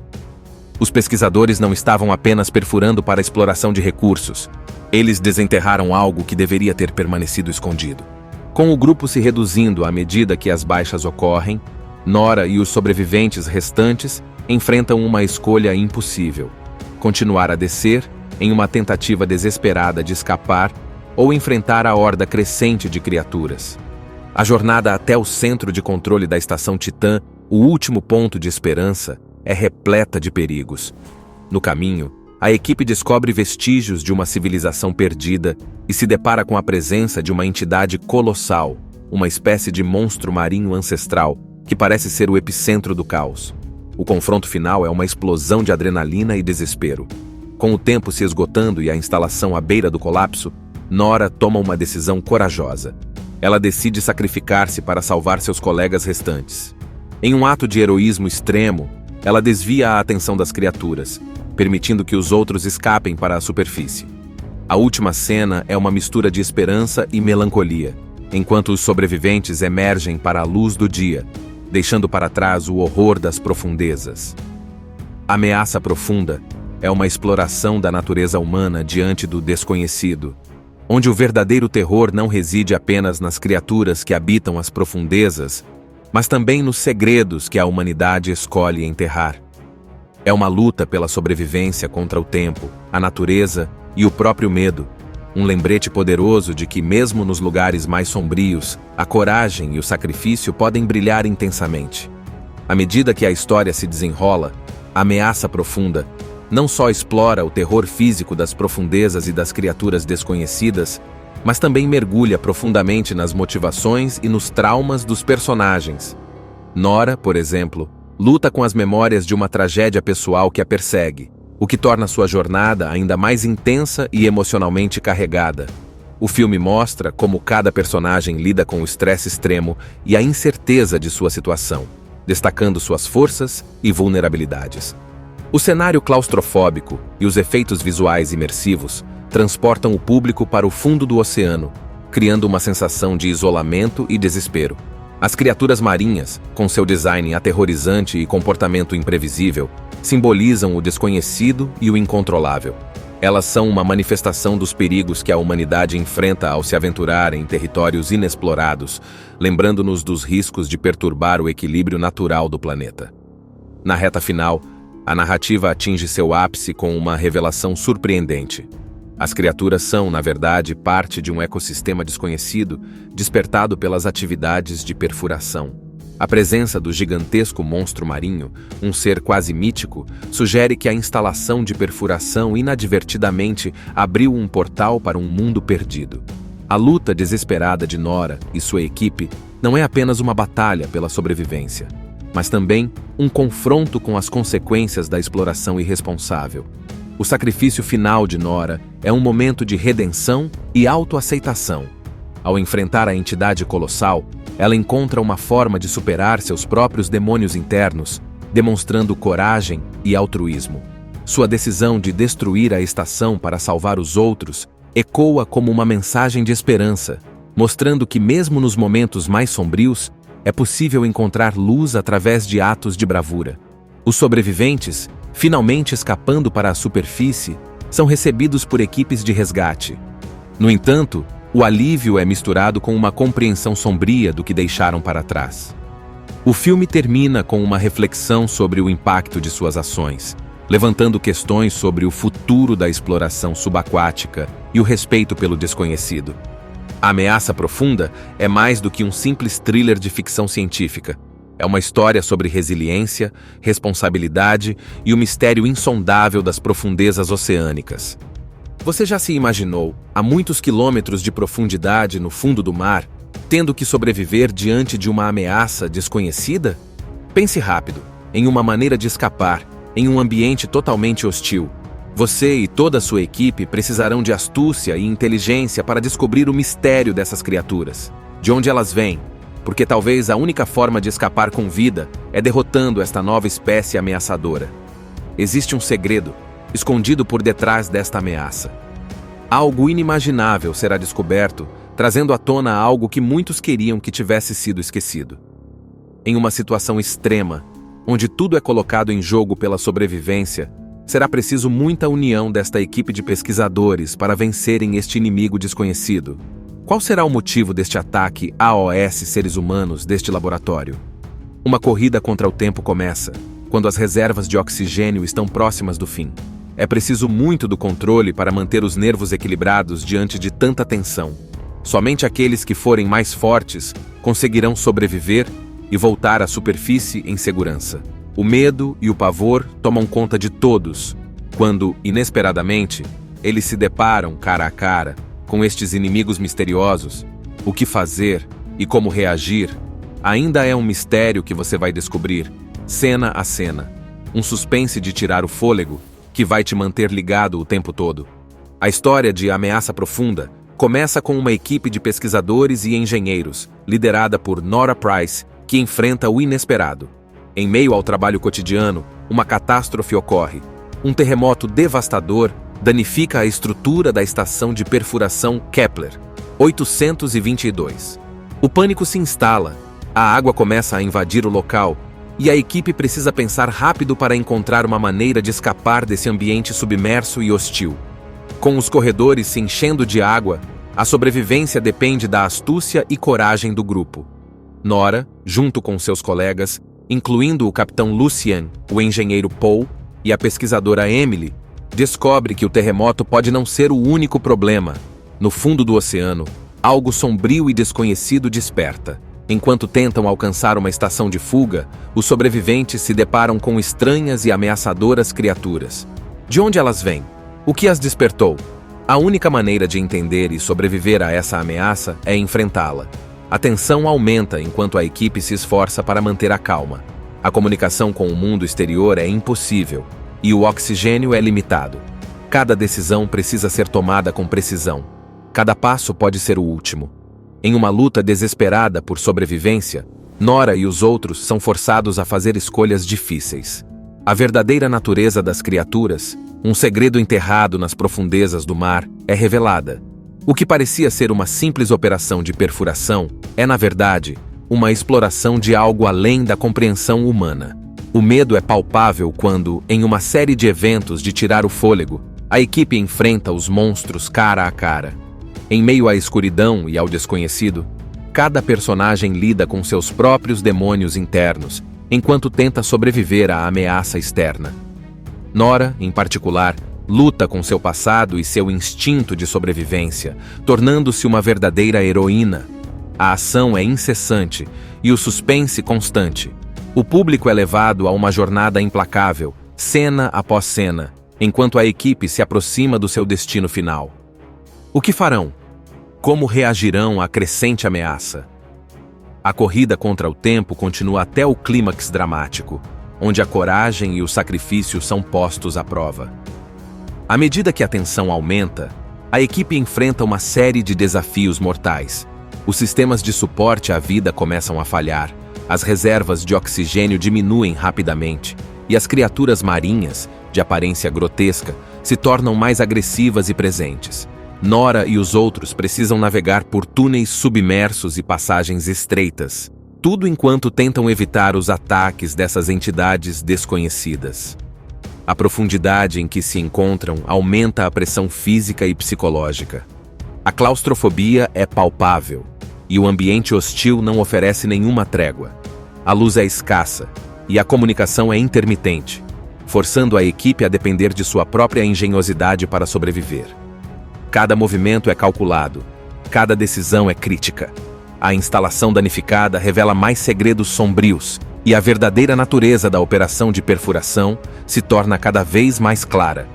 Os pesquisadores não estavam apenas perfurando para a exploração de recursos. Eles desenterraram algo que deveria ter permanecido escondido. Com o grupo se reduzindo à medida que as baixas ocorrem, Nora e os sobreviventes restantes enfrentam uma escolha impossível: continuar a descer, em uma tentativa desesperada de escapar, ou enfrentar a horda crescente de criaturas. A jornada até o centro de controle da estação Titã, o último ponto de esperança, é repleta de perigos. No caminho, a equipe descobre vestígios de uma civilização perdida e se depara com a presença de uma entidade colossal, uma espécie de monstro marinho ancestral, que parece ser o epicentro do caos. O confronto final é uma explosão de adrenalina e desespero. Com o tempo se esgotando e a instalação à beira do colapso, Nora toma uma decisão corajosa. Ela decide sacrificar-se para salvar seus colegas restantes. Em um ato de heroísmo extremo, ela desvia a atenção das criaturas, permitindo que os outros escapem para a superfície. A última cena é uma mistura de esperança e melancolia, enquanto os sobreviventes emergem para a luz do dia, deixando para trás o horror das profundezas. Ameaça Profunda é uma exploração da natureza humana diante do desconhecido, onde o verdadeiro terror não reside apenas nas criaturas que habitam as profundezas, mas também nos segredos que a humanidade escolhe enterrar. É uma luta pela sobrevivência contra o tempo, a natureza e o próprio medo, um lembrete poderoso de que, mesmo nos lugares mais sombrios, a coragem e o sacrifício podem brilhar intensamente. À medida que a história se desenrola, Ameaça Profunda não só explora o terror físico das profundezas e das criaturas desconhecidas, mas também mergulha profundamente nas motivações e nos traumas dos personagens. Nora, por exemplo, luta com as memórias de uma tragédia pessoal que a persegue, o que torna sua jornada ainda mais intensa e emocionalmente carregada. O filme mostra como cada personagem lida com o estresse extremo e a incerteza de sua situação, destacando suas forças e vulnerabilidades. O cenário claustrofóbico e os efeitos visuais imersivos transportam o público para o fundo do oceano, criando uma sensação de isolamento e desespero. As criaturas marinhas, com seu design aterrorizante e comportamento imprevisível, simbolizam o desconhecido e o incontrolável. Elas são uma manifestação dos perigos que a humanidade enfrenta ao se aventurar em territórios inexplorados, lembrando-nos dos riscos de perturbar o equilíbrio natural do planeta. Na reta final, a narrativa atinge seu ápice com uma revelação surpreendente. As criaturas são, na verdade, parte de um ecossistema desconhecido, despertado pelas atividades de perfuração. A presença do gigantesco monstro marinho, um ser quase mítico, sugere que a instalação de perfuração inadvertidamente abriu um portal para um mundo perdido. A luta desesperada de Nora e sua equipe não é apenas uma batalha pela sobrevivência, mas também um confronto com as consequências da exploração irresponsável. O sacrifício final de Nora é um momento de redenção e autoaceitação. Ao enfrentar a entidade colossal, ela encontra uma forma de superar seus próprios demônios internos, demonstrando coragem e altruísmo. Sua decisão de destruir a estação para salvar os outros ecoa como uma mensagem de esperança, mostrando que mesmo nos momentos mais sombrios, é possível encontrar luz através de atos de bravura. Os sobreviventes, finalmente escapando para a superfície, são recebidos por equipes de resgate. No entanto, o alívio é misturado com uma compreensão sombria do que deixaram para trás. O filme termina com uma reflexão sobre o impacto de suas ações, levantando questões sobre o futuro da exploração subaquática e o respeito pelo desconhecido. A Ameaça Profunda é mais do que um simples thriller de ficção científica. É uma história sobre resiliência, responsabilidade e o mistério insondável das profundezas oceânicas. Você já se imaginou, a muitos quilômetros de profundidade no fundo do mar, tendo que sobreviver diante de uma ameaça desconhecida? Pense rápido, em uma maneira de escapar, em um ambiente totalmente hostil. Você e toda a sua equipe precisarão de astúcia e inteligência para descobrir o mistério dessas criaturas. De onde elas vêm? Porque talvez a única forma de escapar com vida é derrotando esta nova espécie ameaçadora. Existe um segredo escondido por detrás desta ameaça. Algo inimaginável será descoberto, trazendo à tona algo que muitos queriam que tivesse sido esquecido. Em uma situação extrema, onde tudo é colocado em jogo pela sobrevivência, será preciso muita união desta equipe de pesquisadores para vencerem este inimigo desconhecido. Qual será o motivo deste ataque AOS seres humanos deste laboratório? Uma corrida contra o tempo começa, quando as reservas de oxigênio estão próximas do fim. É preciso muito do controle para manter os nervos equilibrados diante de tanta tensão. Somente aqueles que forem mais fortes conseguirão sobreviver e voltar à superfície em segurança. O medo e o pavor tomam conta de todos, quando, inesperadamente, eles se deparam cara a cara com estes inimigos misteriosos. O que fazer e como reagir ainda é um mistério que você vai descobrir, cena a cena. Um suspense de tirar o fôlego que vai te manter ligado o tempo todo. A história de Ameaça Profunda começa com uma equipe de pesquisadores e engenheiros, liderada por Nora Price, que enfrenta o inesperado. Em meio ao trabalho cotidiano, uma catástrofe ocorre. Um terremoto devastador danifica a estrutura da estação de perfuração Kepler 822. O pânico se instala, a água começa a invadir o local e a equipe precisa pensar rápido para encontrar uma maneira de escapar desse ambiente submerso e hostil. Com os corredores se enchendo de água, a sobrevivência depende da astúcia e coragem do grupo. Nora, junto com seus colegas, incluindo o capitão Lucien, o engenheiro Paul e a pesquisadora Emily, descobre que o terremoto pode não ser o único problema. No fundo do oceano, algo sombrio e desconhecido desperta. Enquanto tentam alcançar uma estação de fuga, os sobreviventes se deparam com estranhas e ameaçadoras criaturas. De onde elas vêm? O que as despertou? A única maneira de entender e sobreviver a essa ameaça é enfrentá-la. A tensão aumenta enquanto a equipe se esforça para manter a calma. A comunicação com o mundo exterior é impossível e o oxigênio é limitado. Cada decisão precisa ser tomada com precisão. Cada passo pode ser o último. Em uma luta desesperada por sobrevivência, Nora e os outros são forçados a fazer escolhas difíceis. A verdadeira natureza das criaturas, um segredo enterrado nas profundezas do mar, é revelada. O que parecia ser uma simples operação de perfuração é, na verdade, uma exploração de algo além da compreensão humana. O medo é palpável quando, em uma série de eventos de tirar o fôlego, a equipe enfrenta os monstros cara a cara. Em meio à escuridão e ao desconhecido, cada personagem lida com seus próprios demônios internos, enquanto tenta sobreviver à ameaça externa. Nora, em particular, luta com seu passado e seu instinto de sobrevivência, tornando-se uma verdadeira heroína. A ação é incessante e o suspense constante. O público é levado a uma jornada implacável, cena após cena, enquanto a equipe se aproxima do seu destino final. O que farão? Como reagirão à crescente ameaça? A corrida contra o tempo continua até o clímax dramático, onde a coragem e o sacrifício são postos à prova. À medida que a tensão aumenta, a equipe enfrenta uma série de desafios mortais. Os sistemas de suporte à vida começam a falhar, as reservas de oxigênio diminuem rapidamente, e as criaturas marinhas, de aparência grotesca, se tornam mais agressivas e presentes. Nora e os outros precisam navegar por túneis submersos e passagens estreitas, tudo enquanto tentam evitar os ataques dessas entidades desconhecidas. A profundidade em que se encontram aumenta a pressão física e psicológica. A claustrofobia é palpável, e o ambiente hostil não oferece nenhuma trégua. A luz é escassa, e a comunicação é intermitente, forçando a equipe a depender de sua própria engenhosidade para sobreviver. Cada movimento é calculado, cada decisão é crítica. A instalação danificada revela mais segredos sombrios, e a verdadeira natureza da operação de perfuração se torna cada vez mais clara.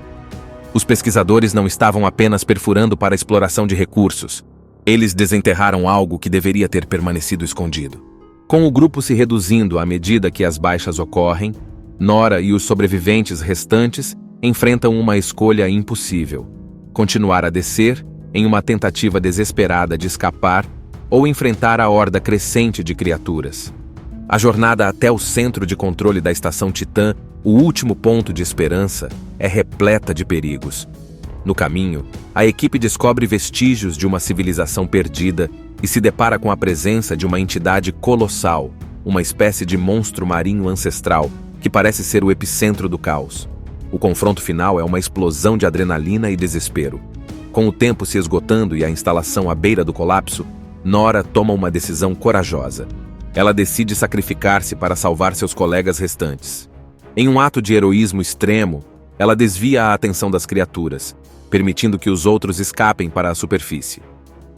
Os pesquisadores não estavam apenas perfurando para a exploração de recursos. Eles desenterraram algo que deveria ter permanecido escondido. Com o grupo se reduzindo à medida que as baixas ocorrem, Nora e os sobreviventes restantes enfrentam uma escolha impossível: continuar a descer, em uma tentativa desesperada de escapar, ou enfrentar a horda crescente de criaturas. A jornada até o centro de controle da estação Titã, o último ponto de esperança, é repleta de perigos. No caminho, a equipe descobre vestígios de uma civilização perdida e se depara com a presença de uma entidade colossal, uma espécie de monstro marinho ancestral, que parece ser o epicentro do caos. O confronto final é uma explosão de adrenalina e desespero. Com o tempo se esgotando e a instalação à beira do colapso, Nora toma uma decisão corajosa. Ela decide sacrificar-se para salvar seus colegas restantes. Em um ato de heroísmo extremo, ela desvia a atenção das criaturas, permitindo que os outros escapem para a superfície.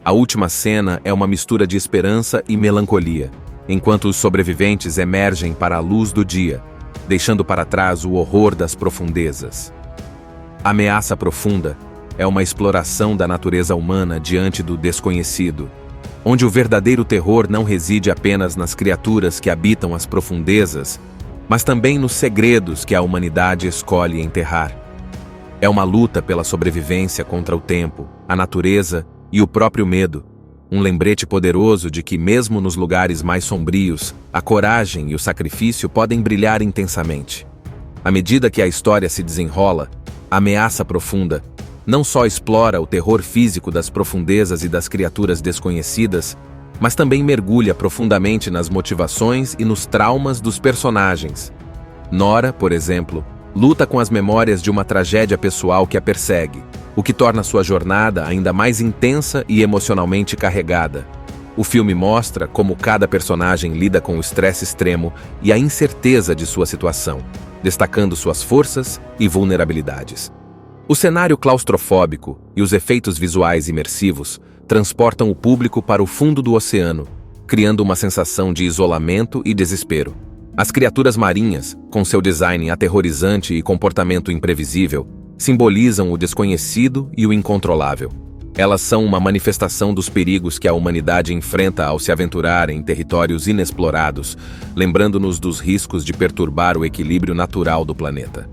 A última cena é uma mistura de esperança e melancolia, enquanto os sobreviventes emergem para a luz do dia, deixando para trás o horror das profundezas. Ameaça Profunda é uma exploração da natureza humana diante do desconhecido, onde o verdadeiro terror não reside apenas nas criaturas que habitam as profundezas, mas também nos segredos que a humanidade escolhe enterrar. É uma luta pela sobrevivência contra o tempo, a natureza e o próprio medo, um lembrete poderoso de que, mesmo nos lugares mais sombrios, a coragem e o sacrifício podem brilhar intensamente. À medida que a história se desenrola, Ameaça Profunda não só explora o terror físico das profundezas e das criaturas desconhecidas, mas também mergulha profundamente nas motivações e nos traumas dos personagens. Nora, por exemplo, luta com as memórias de uma tragédia pessoal que a persegue, o que torna sua jornada ainda mais intensa e emocionalmente carregada. O filme mostra como cada personagem lida com o estresse extremo e a incerteza de sua situação, destacando suas forças e vulnerabilidades. O cenário claustrofóbico e os efeitos visuais imersivos transportam o público para o fundo do oceano, criando uma sensação de isolamento e desespero. As criaturas marinhas, com seu design aterrorizante e comportamento imprevisível, simbolizam o desconhecido e o incontrolável. Elas são uma manifestação dos perigos que a humanidade enfrenta ao se aventurar em territórios inexplorados, lembrando-nos dos riscos de perturbar o equilíbrio natural do planeta.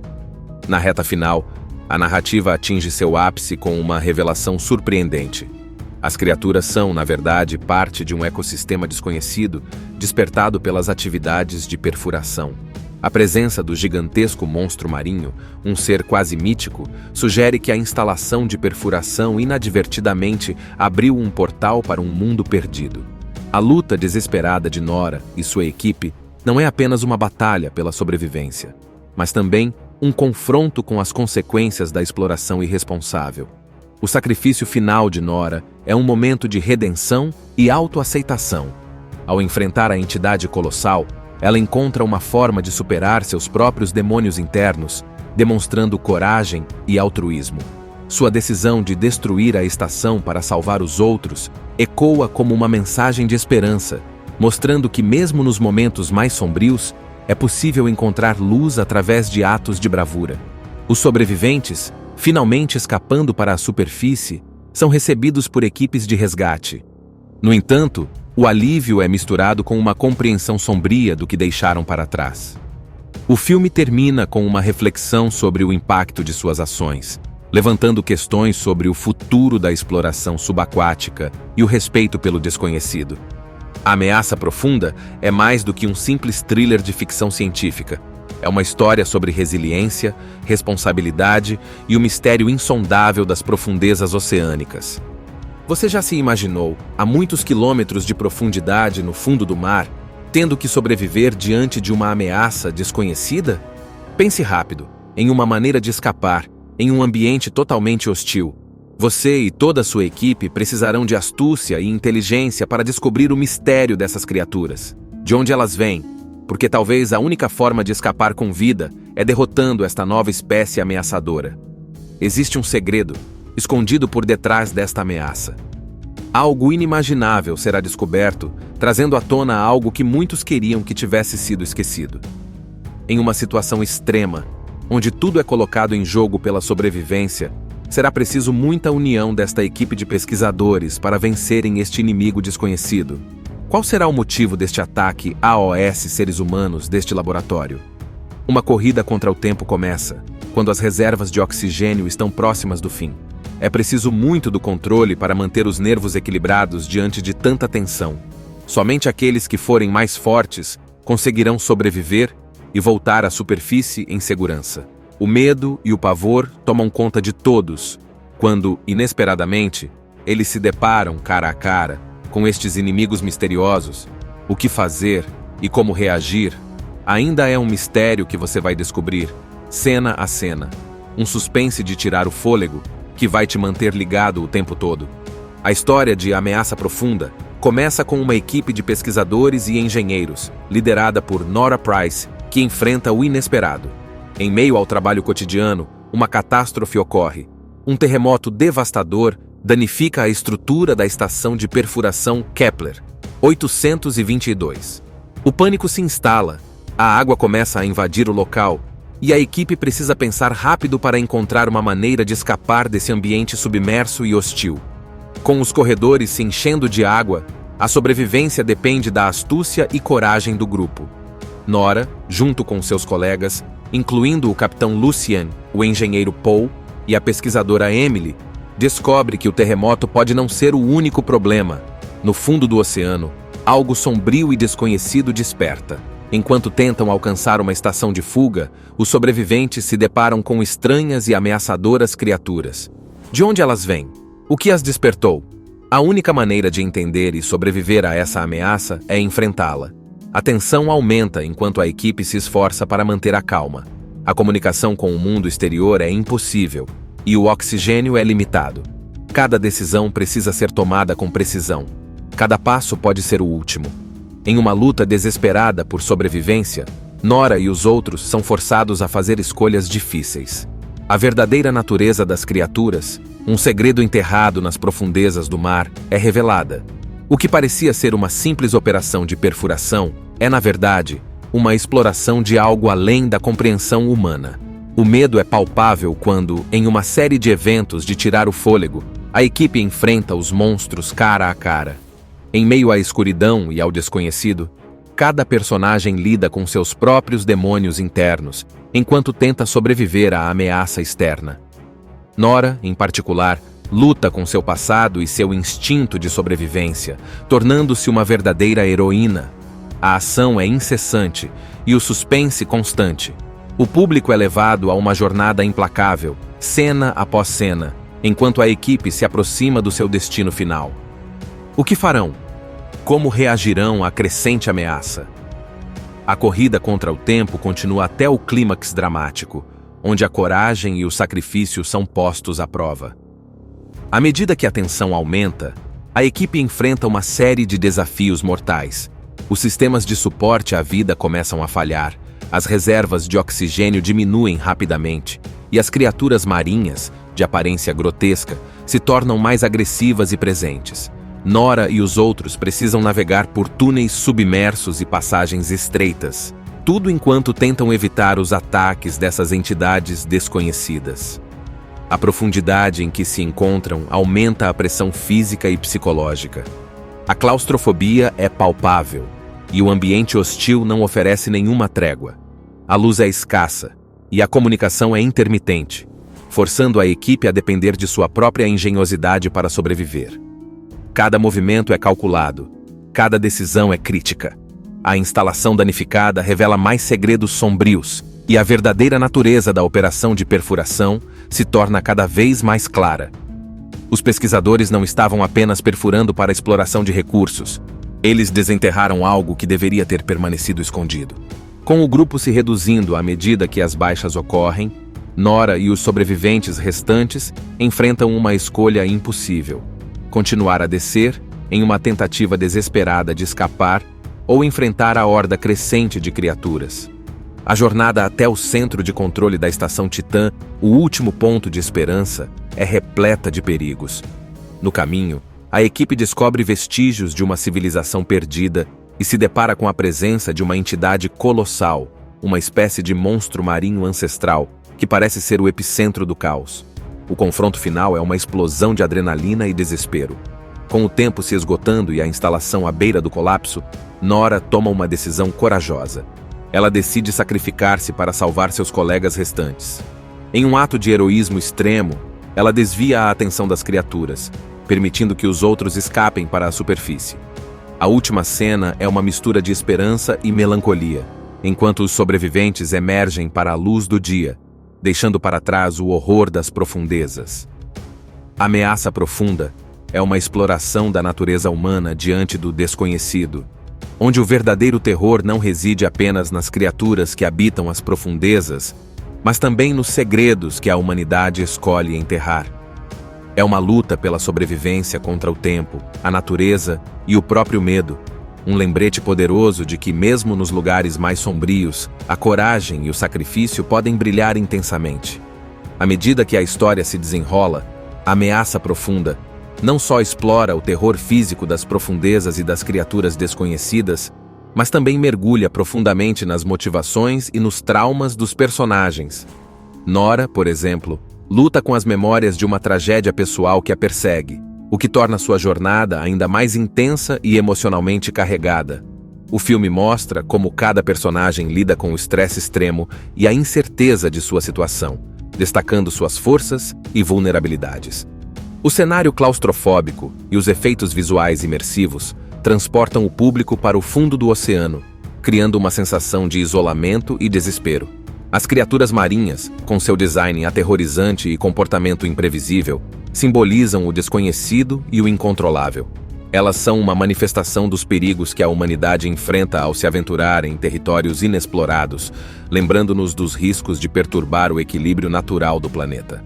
Na reta final, a narrativa atinge seu ápice com uma revelação surpreendente. As criaturas são, na verdade, parte de um ecossistema desconhecido, despertado pelas atividades de perfuração. A presença do gigantesco monstro marinho, um ser quase mítico, sugere que a instalação de perfuração inadvertidamente abriu um portal para um mundo perdido. A luta desesperada de Nora e sua equipe não é apenas uma batalha pela sobrevivência, mas também um confronto com as consequências da exploração irresponsável. O sacrifício final de Nora é um momento de redenção e autoaceitação. Ao enfrentar a entidade colossal, ela encontra uma forma de superar seus próprios demônios internos, demonstrando coragem e altruísmo. Sua decisão de destruir a estação para salvar os outros ecoa como uma mensagem de esperança, mostrando que mesmo nos momentos mais sombrios, é possível encontrar luz através de atos de bravura. Os sobreviventes, finalmente escapando para a superfície, são recebidos por equipes de resgate. No entanto, o alívio é misturado com uma compreensão sombria do que deixaram para trás. O filme termina com uma reflexão sobre o impacto de suas ações, levantando questões sobre o futuro da exploração subaquática e o respeito pelo desconhecido. A Ameaça Profunda é mais do que um simples thriller de ficção científica. É uma história sobre resiliência, responsabilidade e o mistério insondável das profundezas oceânicas. Você já se imaginou, a muitos quilômetros de profundidade no fundo do mar, tendo que sobreviver diante de uma ameaça desconhecida? Pense rápido, em uma maneira de escapar, em um ambiente totalmente hostil. Você e toda a sua equipe precisarão de astúcia e inteligência para descobrir o mistério dessas criaturas. De onde elas vêm? Porque talvez a única forma de escapar com vida é derrotando esta nova espécie ameaçadora. Existe um segredo, escondido por detrás desta ameaça. Algo inimaginável será descoberto, trazendo à tona algo que muitos queriam que tivesse sido esquecido. Em uma situação extrema, onde tudo é colocado em jogo pela sobrevivência, será preciso muita união desta equipe de pesquisadores para vencerem este inimigo desconhecido. Qual será o motivo deste ataque AOS seres humanos deste laboratório? Uma corrida contra o tempo começa, quando as reservas de oxigênio estão próximas do fim. É preciso muito do controle para manter os nervos equilibrados diante de tanta tensão. Somente aqueles que forem mais fortes conseguirão sobreviver e voltar à superfície em segurança. O medo e o pavor tomam conta de todos, quando, inesperadamente, eles se deparam cara a cara com estes inimigos misteriosos. O que fazer e como reagir ainda é um mistério que você vai descobrir, cena a cena. Um suspense de tirar o fôlego que vai te manter ligado o tempo todo. A história de Ameaça Profunda começa com uma equipe de pesquisadores e engenheiros, liderada por Nora Price, que enfrenta o inesperado. Em meio ao trabalho cotidiano, uma catástrofe ocorre. Um terremoto devastador danifica a estrutura da estação de perfuração Kepler 822. O pânico se instala, a água começa a invadir o local, e a equipe precisa pensar rápido para encontrar uma maneira de escapar desse ambiente submerso e hostil. Com os corredores se enchendo de água, a sobrevivência depende da astúcia e coragem do grupo. Nora, junto com seus colegas, incluindo o capitão Lucien, o engenheiro Paul e a pesquisadora Emily, descobre que o terremoto pode não ser o único problema. No fundo do oceano, algo sombrio e desconhecido desperta. Enquanto tentam alcançar uma estação de fuga, os sobreviventes se deparam com estranhas e ameaçadoras criaturas. De onde elas vêm? O que as despertou? A única maneira de entender e sobreviver a essa ameaça é enfrentá-la. A tensão aumenta enquanto a equipe se esforça para manter a calma. A comunicação com o mundo exterior é impossível e o oxigênio é limitado. Cada decisão precisa ser tomada com precisão. Cada passo pode ser o último. Em uma luta desesperada por sobrevivência, Nora e os outros são forçados a fazer escolhas difíceis. A verdadeira natureza das criaturas, um segredo enterrado nas profundezas do mar, é revelada. O que parecia ser uma simples operação de perfuração é, na verdade, uma exploração de algo além da compreensão humana. O medo é palpável quando, em uma série de eventos de tirar o fôlego, a equipe enfrenta os monstros cara a cara. Em meio à escuridão e ao desconhecido, cada personagem lida com seus próprios demônios internos, enquanto tenta sobreviver à ameaça externa. Nora, em particular, luta com seu passado e seu instinto de sobrevivência, tornando-se uma verdadeira heroína. A ação é incessante e o suspense constante. O público é levado a uma jornada implacável, cena após cena, enquanto a equipe se aproxima do seu destino final. O que farão? Como reagirão à crescente ameaça? A corrida contra o tempo continua até o clímax dramático, onde a coragem e o sacrifício são postos à prova. À medida que a tensão aumenta, a equipe enfrenta uma série de desafios mortais. Os sistemas de suporte à vida começam a falhar, as reservas de oxigênio diminuem rapidamente, e as criaturas marinhas, de aparência grotesca, se tornam mais agressivas e presentes. Nora e os outros precisam navegar por túneis submersos e passagens estreitas, tudo enquanto tentam evitar os ataques dessas entidades desconhecidas. A profundidade em que se encontram aumenta a pressão física e psicológica. A claustrofobia é palpável, e o ambiente hostil não oferece nenhuma trégua. A luz é escassa, e a comunicação é intermitente, forçando a equipe a depender de sua própria engenhosidade para sobreviver. Cada movimento é calculado, cada decisão é crítica. A instalação danificada revela mais segredos sombrios, e a verdadeira natureza da operação de perfuração se torna cada vez mais clara. Os pesquisadores não estavam apenas perfurando para a exploração de recursos. Eles desenterraram algo que deveria ter permanecido escondido. Com o grupo se reduzindo à medida que as baixas ocorrem, Nora e os sobreviventes restantes enfrentam uma escolha impossível: continuar a descer, em uma tentativa desesperada de escapar, ou enfrentar a horda crescente de criaturas. A jornada até o centro de controle da estação Titã, o último ponto de esperança, é repleta de perigos. No caminho, a equipe descobre vestígios de uma civilização perdida e se depara com a presença de uma entidade colossal, uma espécie de monstro marinho ancestral, que parece ser o epicentro do caos. O confronto final é uma explosão de adrenalina e desespero. Com o tempo se esgotando e a instalação à beira do colapso, Nora toma uma decisão corajosa. Ela decide sacrificar-se para salvar seus colegas restantes. Em um ato de heroísmo extremo, ela desvia a atenção das criaturas, permitindo que os outros escapem para a superfície. A última cena é uma mistura de esperança e melancolia, enquanto os sobreviventes emergem para a luz do dia, deixando para trás o horror das profundezas. Ameaça Profunda é uma exploração da natureza humana diante do desconhecido, onde o verdadeiro terror não reside apenas nas criaturas que habitam as profundezas, mas também nos segredos que a humanidade escolhe enterrar. É uma luta pela sobrevivência contra o tempo, a natureza e o próprio medo, um lembrete poderoso de que, mesmo nos lugares mais sombrios, a coragem e o sacrifício podem brilhar intensamente. À medida que a história se desenrola, a Ameaça Profunda não só explora o terror físico das profundezas e das criaturas desconhecidas, mas também mergulha profundamente nas motivações e nos traumas dos personagens. Nora, por exemplo, luta com as memórias de uma tragédia pessoal que a persegue, o que torna sua jornada ainda mais intensa e emocionalmente carregada. O filme mostra como cada personagem lida com o estresse extremo e a incerteza de sua situação, destacando suas forças e vulnerabilidades. O cenário claustrofóbico e os efeitos visuais imersivos transportam o público para o fundo do oceano, criando uma sensação de isolamento e desespero. As criaturas marinhas, com seu design aterrorizante e comportamento imprevisível, simbolizam o desconhecido e o incontrolável. Elas são uma manifestação dos perigos que a humanidade enfrenta ao se aventurar em territórios inexplorados, lembrando-nos dos riscos de perturbar o equilíbrio natural do planeta.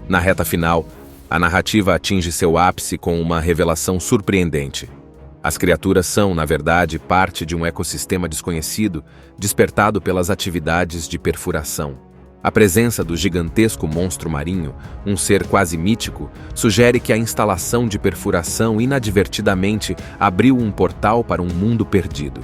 Na reta final, a narrativa atinge seu ápice com uma revelação surpreendente. As criaturas são, na verdade, parte de um ecossistema desconhecido, despertado pelas atividades de perfuração. A presença do gigantesco monstro marinho, um ser quase mítico, sugere que a instalação de perfuração inadvertidamente abriu um portal para um mundo perdido.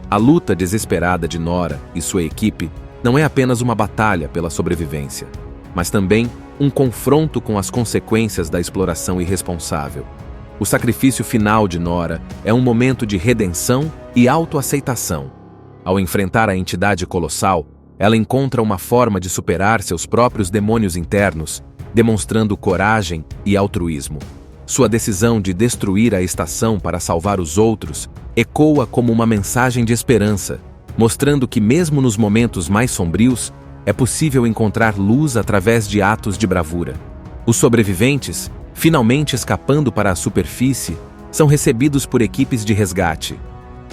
A luta desesperada de Nora e sua equipe não é apenas uma batalha pela sobrevivência, mas também um confronto com as consequências da exploração irresponsável. O sacrifício final de Nora é um momento de redenção e autoaceitação. Ao enfrentar a entidade colossal, ela encontra uma forma de superar seus próprios demônios internos, demonstrando coragem e altruísmo. Sua decisão de destruir a estação para salvar os outros ecoa como uma mensagem de esperança, mostrando que mesmo nos momentos mais sombrios, é possível encontrar luz através de atos de bravura. Os sobreviventes, finalmente escapando para a superfície, são recebidos por equipes de resgate.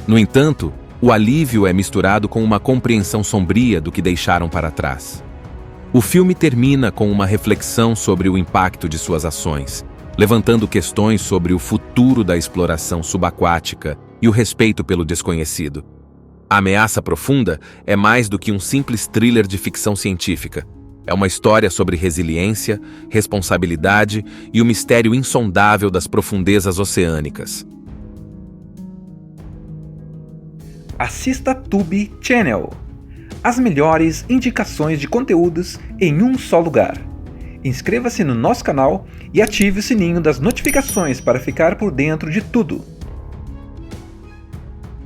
No entanto, o alívio é misturado com uma compreensão sombria do que deixaram para trás. O filme termina com uma reflexão sobre o impacto de suas ações, levantando questões sobre o futuro da exploração subaquática e o respeito pelo desconhecido. A Ameaça Profunda é mais do que um simples thriller de ficção científica. É uma história sobre resiliência, responsabilidade e o mistério insondável das profundezas oceânicas. Assista Tubi Channel. As melhores indicações de conteúdos em um só lugar. Inscreva-se no nosso canal e ative o sininho das notificações para ficar por dentro de tudo.